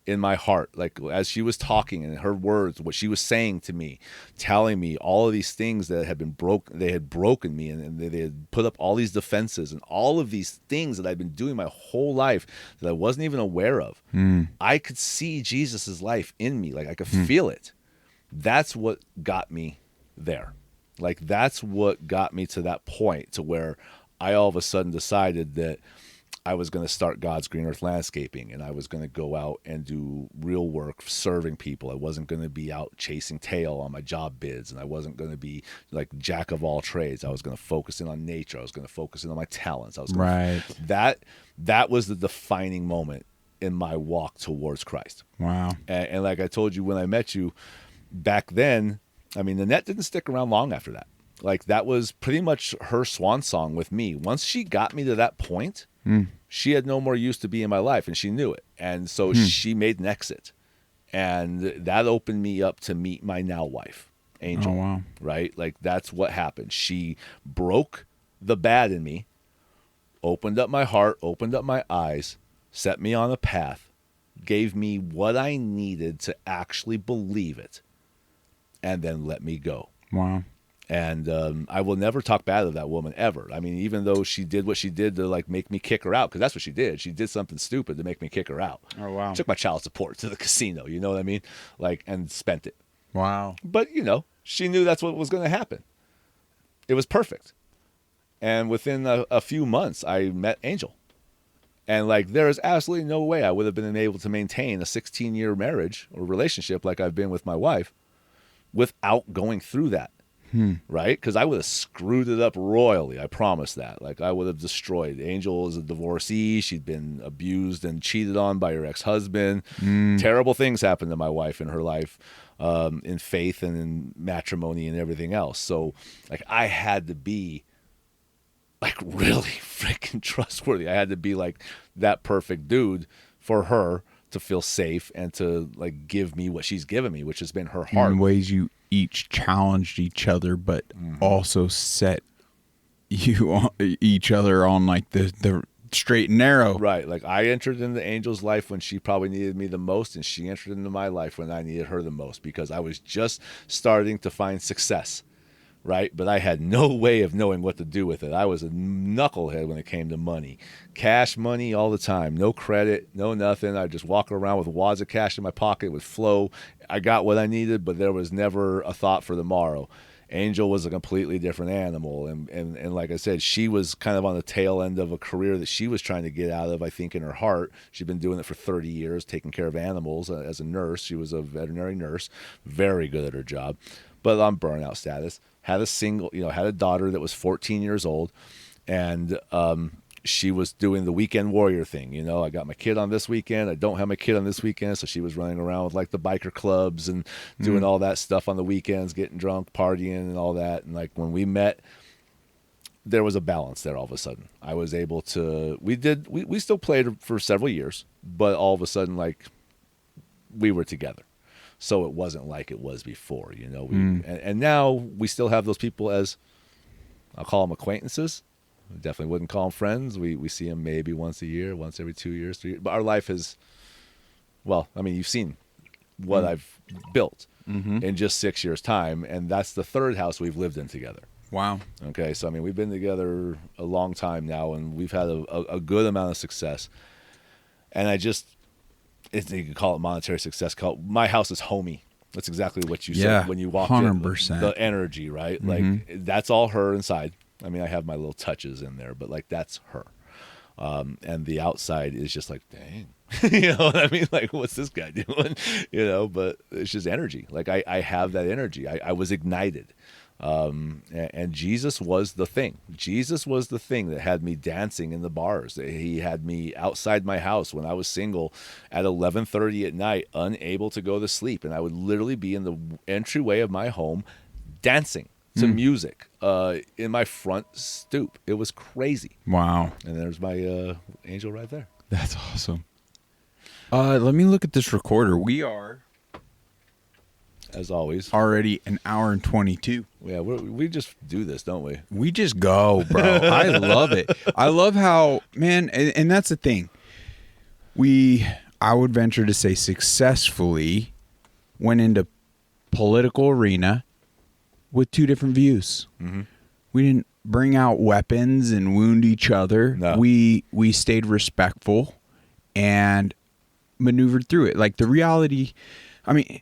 in my heart. Like, as she was talking and her words, what she was saying to me, telling me all of these things that had been broken, they had broken me, and they had put up all these defenses and all of these things that I'd been doing my whole life that I wasn't even aware of. I could see Jesus' life in me. Like, I could feel it. That's what got me there. Like, that's what got me to that point to where I all of a sudden decided that I was going to start God's Green Earth Landscaping, and I was going to go out and do real work serving people. I wasn't going to be out chasing tail on my job bids, and I wasn't going to be like jack of all trades. I was going to focus in on nature. I was going to focus in on my talents. I was going that was the defining moment in my walk towards Christ. Wow. And like I told you when I met you back then, I mean, Nanette didn't stick around long after that. Like, that was pretty much her swan song with me. Once she got me to that point, she had no more use to be in my life, and she knew it. And so she made an exit. And that opened me up to meet my now wife, Angel. Oh, wow. Right? Like, that's what happened. She broke the bad in me, opened up my heart, opened up my eyes, set me on a path, gave me what I needed to actually believe it, and then let me go. Wow. And I will never talk bad of that woman ever. I mean, even though she did what she did to like make me kick her out, because that's what she did. She did something stupid to make me kick her out. Oh, wow. Took my child support to the casino, you know what I mean? Like, and spent it. Wow. But, you know, she knew that's what was going to happen. It was perfect. And within a few months, I met Angel. And like, there is absolutely no way I would have been able to maintain a 16-year marriage or relationship like I've been with my wife without going through that. Right? Because I would have screwed it up royally. I promise that. Like, I would have destroyed. Angel is a divorcee. She'd been abused and cheated on by her ex-husband. Terrible things happened to my wife in her life, in faith and in matrimony and everything else. So, like, I had to be, like, really freaking trustworthy. I had to be, like, that perfect dude for her to feel safe and to, like, give me what she's given me, which has been her heart. In ways you each challenged each other, but also set you on, each other on like the straight and narrow. Right. Like, I entered into Angel's life when she probably needed me the most, and she entered into my life when I needed her the most, because I was just starting to find success. Right. But I had no way of knowing what to do with it. I was a knucklehead when it came to money. Cash money all the time. No credit, no nothing. I just walk around with wads of cash in my pocket. It would flow. I got what I needed, but there was never a thought for tomorrow. Angel was a completely different animal. And like I said, she was kind of on the tail end of a career that she was trying to get out of, I think, in her heart. She'd been doing it for 30 years, taking care of animals as a nurse. She was a veterinary nurse, very good at her job, but on burnout status. Had a daughter that was 14 years old, and she was doing the weekend warrior thing. You know, I got my kid on this weekend. I don't have my kid on this weekend. So she was running around with like the biker clubs and doing all that stuff on the weekends, getting drunk, partying and all that. And like, when we met, there was a balance there all of a sudden. I was able to, we still played for several years, but all of a sudden, like, we were together. So it wasn't like it was before, you know. And now we still have those people as, I'll call them acquaintances, Definitely wouldn't call them friends. We see them maybe once a year, once every 2 years, 3 years. But our life is, well, I mean, you've seen what I've built in just 6 years' time, and that's the third house we've lived in together. Wow. Okay, so I mean, we've been together a long time now, and we've had a good amount of success. And you can call it monetary success. My house is homey. That's exactly what you said when you walked 100%. in. The energy, right? Like, that's all her inside. I mean, I have my little touches in there, but like, that's her. And the outside is just like, dang. You know what I mean? Like, what's this guy doing? You know, but it's just energy. Like, I have that energy. I was ignited. And Jesus was the thing. Jesus was the thing that had me dancing in the bars. He had me outside my house when I was single at 11:30 at night, unable to go to sleep. And I would literally be in the entryway of my home dancing to music in my front stoop. It was crazy. Wow. And there's my angel right there. That's awesome. Let me look at this recorder. We are, as always, already an hour and 22. Yeah, we just do this, don't we? We just go, bro. I love it. I love how, man, and that's the thing. I would venture to say, successfully went into political arena with two different views. Mm-hmm. We didn't bring out weapons and wound each other. No. We stayed respectful and maneuvered through it. Like, the reality, I mean,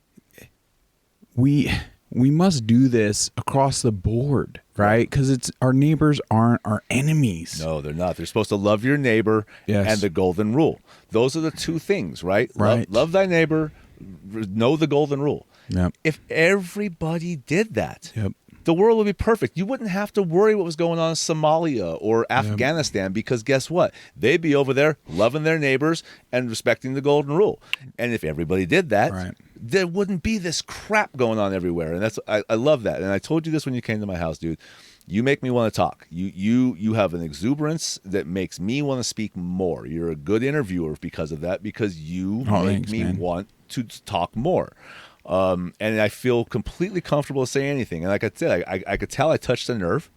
we must do this across the board, right? Because our neighbors aren't our enemies. No, they're not. They're supposed to love your neighbor and the golden rule. Those are the two things, right? Right. Love thy neighbor, know the golden rule. Yep. If everybody did that, Yep. the world would be perfect. You wouldn't have to worry what was going on in Somalia or Afghanistan, because guess what? They'd be over there loving their neighbors and respecting the golden rule. And if everybody did that, there wouldn't be this crap going on everywhere. And I love that. And I told you this when you came to my house, dude. You make me want to talk. You have an exuberance that makes me want to speak more. You're a good interviewer because of that, because you make me want to talk more. And I feel completely comfortable to say anything. And like I said, I could tell I touched a nerve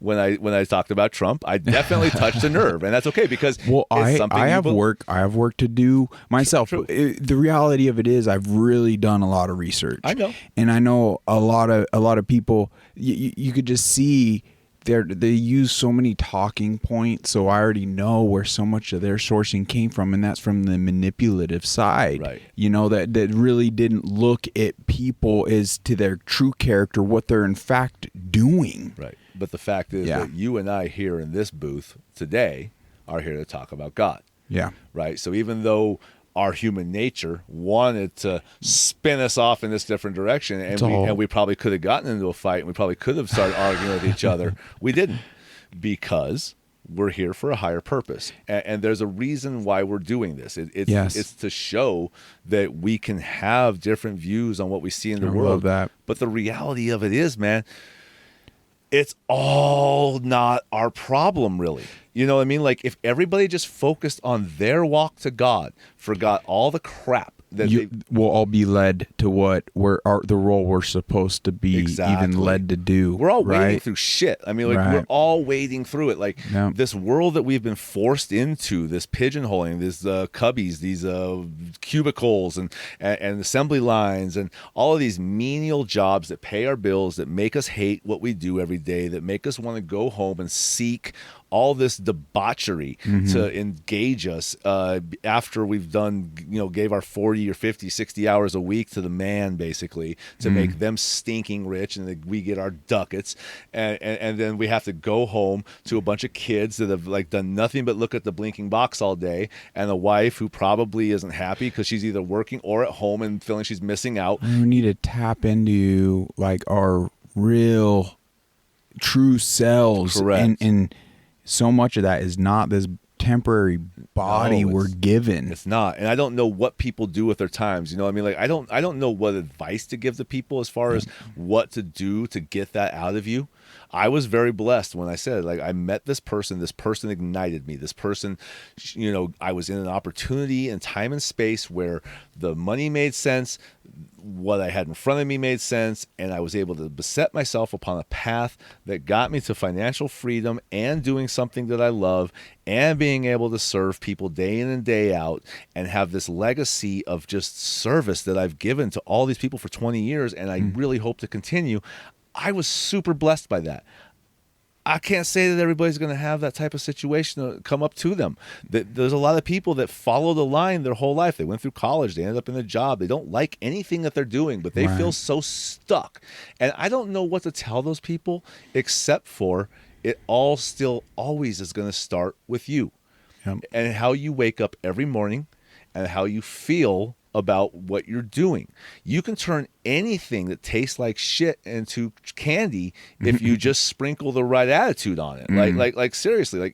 when I talked about Trump. I definitely touched a nerve, and that's okay, because I have work to do myself. The reality of it is, I've really done a lot of research. I know, and I know a lot of people. You could just see they use so many talking points, so I already know where so much of their sourcing came from, and that's from the manipulative side. Right. You know, that really didn't look at people as to their true character, what they're in fact doing. Right. But the fact is that you and I here in this booth today are here to talk about God. Yeah. Right. So even though our human nature wanted to spin us off in this different direction, and we probably could have gotten into a fight, and we probably could have started arguing with each other, we didn't, because we're here for a higher purpose, and there's a reason why we're doing this. It's to show that we can have different views on what we see in the world. Love that. But the reality of it is, man, it's all not our problem, really. You know what I mean? Like, if everybody just focused on their walk to God, forgot all the crap that we'll all be led to what the role we're supposed to be even led to do. We're all wading through shit. I mean, like, we're all wading through it. Like, this world that we've been forced into, this pigeonholing, these cubbies, these cubicles and assembly lines, and all of these menial jobs that pay our bills, that make us hate what we do every day, that make us want to go home and seek all this debauchery to engage us after we've done, gave our 40 or 50, 60 hours a week to the man, basically, to make them stinking rich, and then we get our ducats, and then we have to go home to a bunch of kids that have like done nothing but look at the blinking box all day, and a wife who probably isn't happy because she's either working or at home and feeling she's missing out. We need to tap into like our real true selves. Correct. And so much of that is not this temporary body we're given. It's not. And I don't know what people do with their times. You know what I mean? Like, I don't know what advice to give to people as far as what to do to get that out of you. I was very blessed when I said, like, I met this person ignited me. This person, I was in an opportunity and time and space where the money made sense. what I had in front of me made sense, and I was able to beset myself upon a path that got me to financial freedom and doing something that I love and being able to serve people day in and day out and have this legacy of just service that I've given to all these people for 20 years, and I really hope to continue. I was super blessed by that. I can't say that everybody's going to have that type of situation come up to them. There's a lot of people that follow the line their whole life. They went through college. They ended up in a job. They don't like anything that they're doing, but they feel so stuck. And I don't know what to tell those people except for it all still always is going to start with you. Yep. And how you wake up every morning and how you feel about what you're doing. You can turn anything that tastes like shit into candy if you just sprinkle the right attitude on it. Like seriously,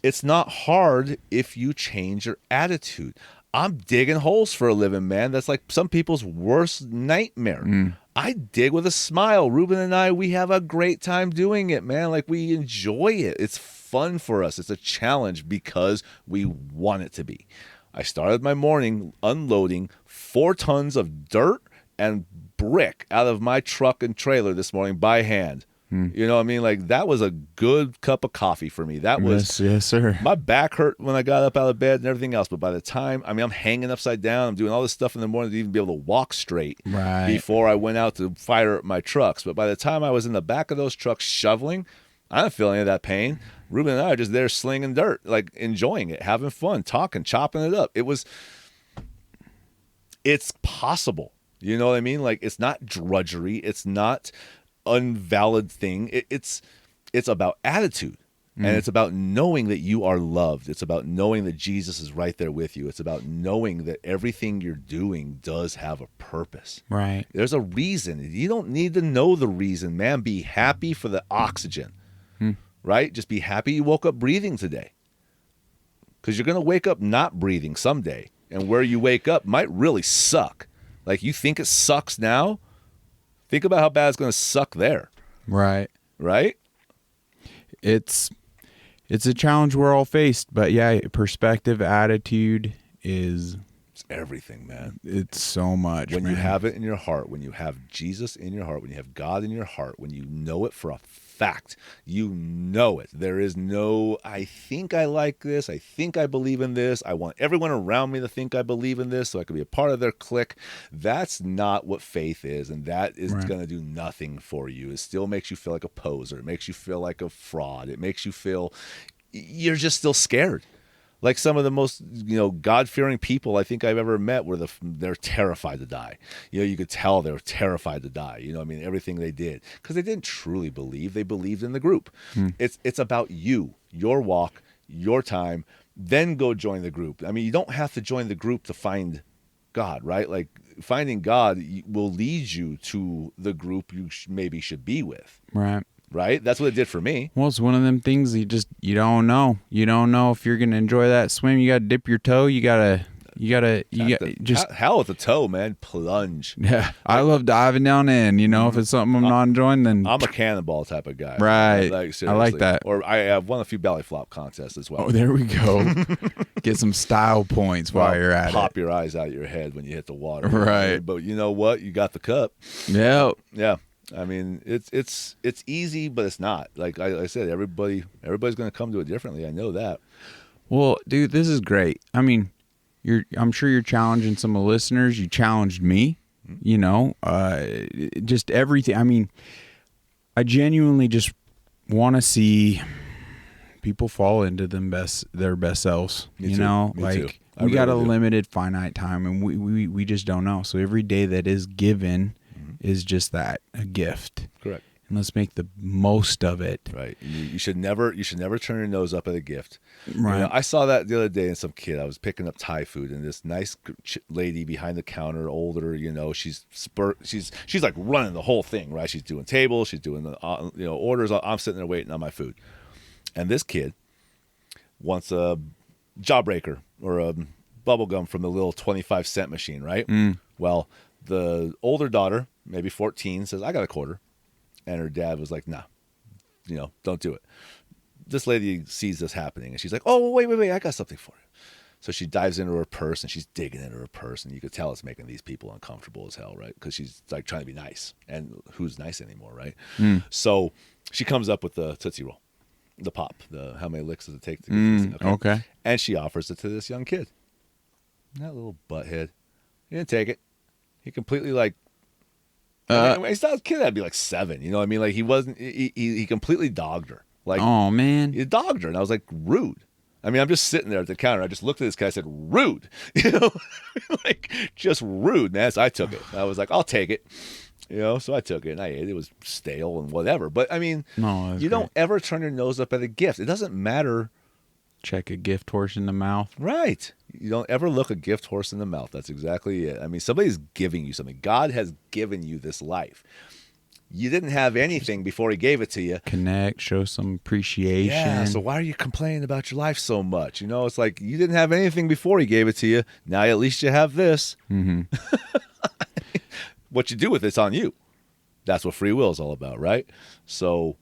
it's not hard if you change your attitude. I'm digging holes for a living, man. That's like some people's worst nightmare. I dig with a smile. Ruben and I, we have a great time doing it, man. Like, we enjoy it. It's fun for us. It's a challenge because we want it to be. I started my morning unloading 4 tons of dirt and brick out of my truck and trailer this morning by hand. You know what I mean? Like, that was a good cup of coffee for me. That was, yes, sir. My back hurt when I got up out of bed and everything else. But by the time, I'm hanging upside down. I'm doing all this stuff in the morning to even be able to walk straight before I went out to fire up my trucks. But by the time I was in the back of those trucks shoveling, I didn't feel any of that pain. Ruben and I are just there slinging dirt, like enjoying it, having fun, talking, chopping it up. It's possible. You know what I mean? Like, it's not drudgery. It's not unvalid thing. It's about attitude. And it's about knowing that you are loved. It's about knowing that Jesus is right there with you. It's about knowing that everything you're doing does have a purpose. Right. There's a reason. You don't need to know the reason, man. Be happy for the oxygen. Right? Just be happy you woke up breathing today. Because you're going to wake up not breathing someday. And where you wake up might really suck. Like, you think it sucks now? Think about how bad it's going to suck there. Right. Right? It's a challenge we're all faced, but yeah, perspective, attitude is... It's everything, man. It's so much, When man. you have it in your heart, when you have Jesus in your heart, when you have God in your heart, when you know it for a fact, you know it. There is no, I think I like this. I think I believe in this. I want everyone around me to think I believe in this so I can be a part of their clique. That's not what faith is, and that is going to do nothing for you. It still makes you feel like a poser. It makes you feel like a fraud. It makes you feel you're just still scared. Like some of the most, God-fearing people I think I've ever met were they're terrified to die. You could tell they were terrified to die. Everything they did. Because they didn't truly believe. They believed in the group. It's about you, your walk, your time, then go join the group. You don't have to join the group to find God, right? Like, finding God will lead you to the group you maybe should be with. Right. Right? That's what it did for me. Well, it's one of them things you don't know. You don't know if you're going to enjoy that swim. You got to dip your toe. You got just hell with the toe, man. Plunge. Yeah. I love diving down in, if it's something I'm not enjoying, then I'm a cannonball type of guy. Right. Like, I like that. Or I have won a few belly flop contests as well. Oh, there we go. Get some style points while you're at pop it. your eyes out of your head when you hit the water. Right. But you know what? You got the cup. Yeah. Yeah. It's easy, but it's not. Like I said, everybody's going to come to it differently. I know that. Well, dude, this is great. I'm sure you're challenging some of the listeners. You challenged me, just everything. I genuinely just want to see people fall into their best selves. Me too. We got a limited finite time, and we just don't know. So every day that is given is just that, a gift. Correct. And let's make the most of it. Right. You should never turn your nose up at a gift. Right. I saw that the other day in some kid. I was picking up Thai food, and this nice lady behind the counter, older, she's like running the whole thing, right? She's doing tables, she's doing the orders. I'm sitting there waiting on my food, and this kid wants a jawbreaker or a bubble gum from the little 25-cent machine, right? Well, the older daughter, maybe 14, says, "I got a quarter." And her dad was like, "Nah, don't do it." This lady sees this happening, and she's like, "Oh, wait, I got something for you." So she dives into her purse and she's digging into her purse, and you could tell it's making these people uncomfortable as hell, right? Because she's like trying to be nice, and who's nice anymore, right? So she comes up with the Tootsie Roll, the pop, the how many licks does it take to get this? Okay. And she offers it to this young kid. That little butthead. He didn't take it. He completely like. I mean, he's not a kid. That'd be like 7. You know what I mean? Like he wasn't. He completely dogged her. Like, oh man, he dogged her, and I was like, rude. I mean, I'm just sitting there at the counter. I just looked at this guy. I said, rude. You know, like just rude, man. So I took it. I was like, I'll take it. You know, so I took it and I ate it. It was stale and whatever. But I mean, you don't ever turn your nose up at a gift. It doesn't matter. Check a gift horse in the mouth. Right. You don't ever look a gift horse in the mouth. That's exactly it. I mean, somebody's giving you something. God has given you this life. You didn't have anything before he gave it to you. Connect, show some appreciation. Yeah, so why are you complaining about your life so much? You know, it's like you didn't have anything before he gave it to you. Now at least you have this. Mm-hmm. What you do with it's on you. That's what free will is all about, right? So,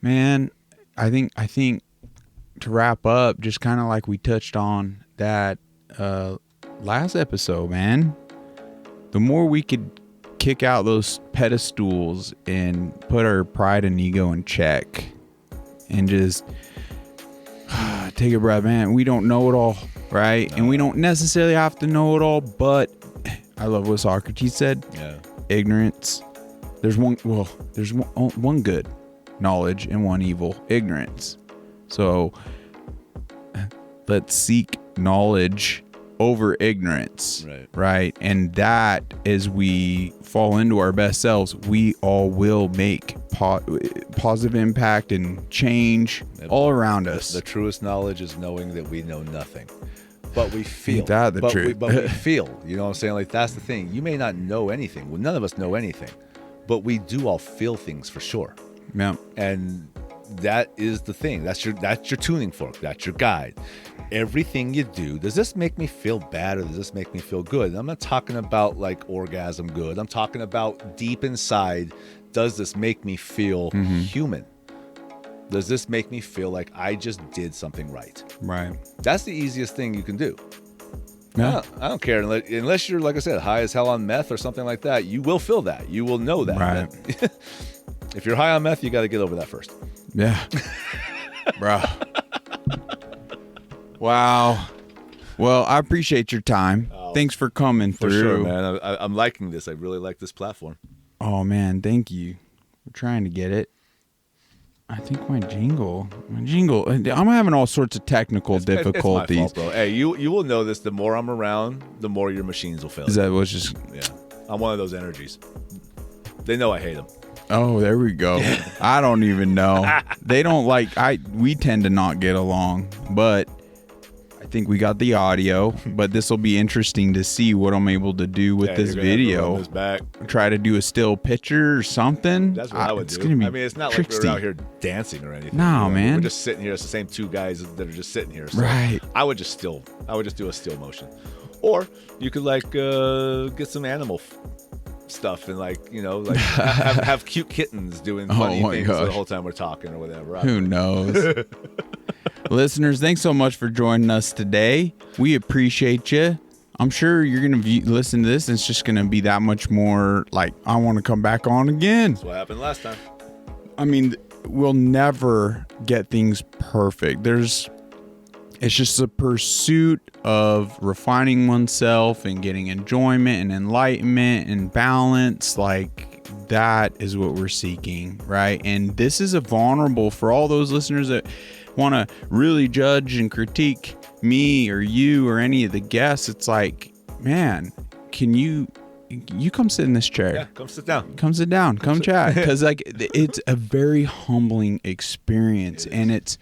man, I think to wrap up, just kind of like we touched on that last episode, man, the more we could kick out those pedestals and put our pride and ego in check and just take a breath, man. We don't know it all, right? And we don't necessarily have to know it all, but I love what Socrates said. yeah. Ignorance. There's one good, knowledge, and one evil, ignorance. So let's seek knowledge over ignorance, right? And that, as we fall into our best selves, we all will make positive impact and change all around us. The truest knowledge is knowing that we know nothing, but we feel. Ain't that the truth? But we feel. You know what I'm saying? Like, that's the thing. You may not know anything. Well, none of us know anything, but we do all feel things for sure. Yeah. And that is the thing. That's your tuning fork. That's your guide. Everything you do, does this make me feel bad or does this make me feel good? And I'm not talking about like orgasm good. I'm talking about deep inside. Does this make me feel human? Does this make me feel like I just did something right? Right. That's the easiest thing you can do. Yeah. I don't care unless you're, like I said, high as hell on meth or something like that. You will feel that. You will know that. Right. If you're high on meth, you got to get over that first. Yeah. Bro. Wow. Well, I appreciate your time. Thanks for coming through. For sure, man. I'm liking this. I really like this platform. Oh, man. Thank you. We're trying to get it. I think my jingle, I'm having all sorts of technical difficulties. It's my fault, bro. Hey, you will know this. The more I'm around, the more your machines will fail. Is that what's just? Yeah. I'm one of those energies. They know I hate them. Oh, there we go. I don't even know. They don't like, we tend to not get along, but I think we got the audio, but this will be interesting to see what I'm able to do with this video. This back. Try to do a still picture or something. That's what I would do. Gonna be it's not tricksy. like we're out here dancing or anything. No, man. We're just sitting here. It's the same two guys that are just sitting here. So right. I would just do a still motion. Or you could like get some animal stuff and have cute kittens doing funny things the whole time we're talking or whatever. Who knows? Listeners, thanks so much for joining us today. We appreciate you. I'm sure you're going to listen to this and it's just going to be that much more like, I want to come back on again. That's what happened last time. I mean, we'll never get things perfect. It's just a pursuit of refining oneself and getting enjoyment and enlightenment and balance. Like, that is what we're seeking, right? And this is a vulnerable for all those listeners that want to really judge and critique me or you or any of the guests. It's like, man, can you come sit in this chair? Yeah, come sit down. Come sit down. Come chat. Because like, it's a very humbling experience, and it's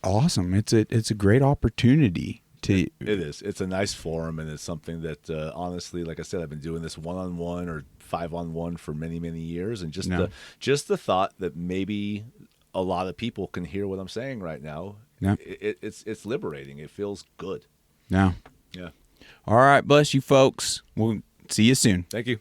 awesome. It's a great opportunity to. It is. It's a nice forum, and it's something that honestly, like I said, I've been doing this 1-on-1 or 5-on-1 for many, many years, and just the thought that maybe a lot of people can hear what I'm saying right now. Yeah. It's liberating. It feels good. Yeah. Yeah. All right. Bless you, folks. We'll see you soon. Thank you.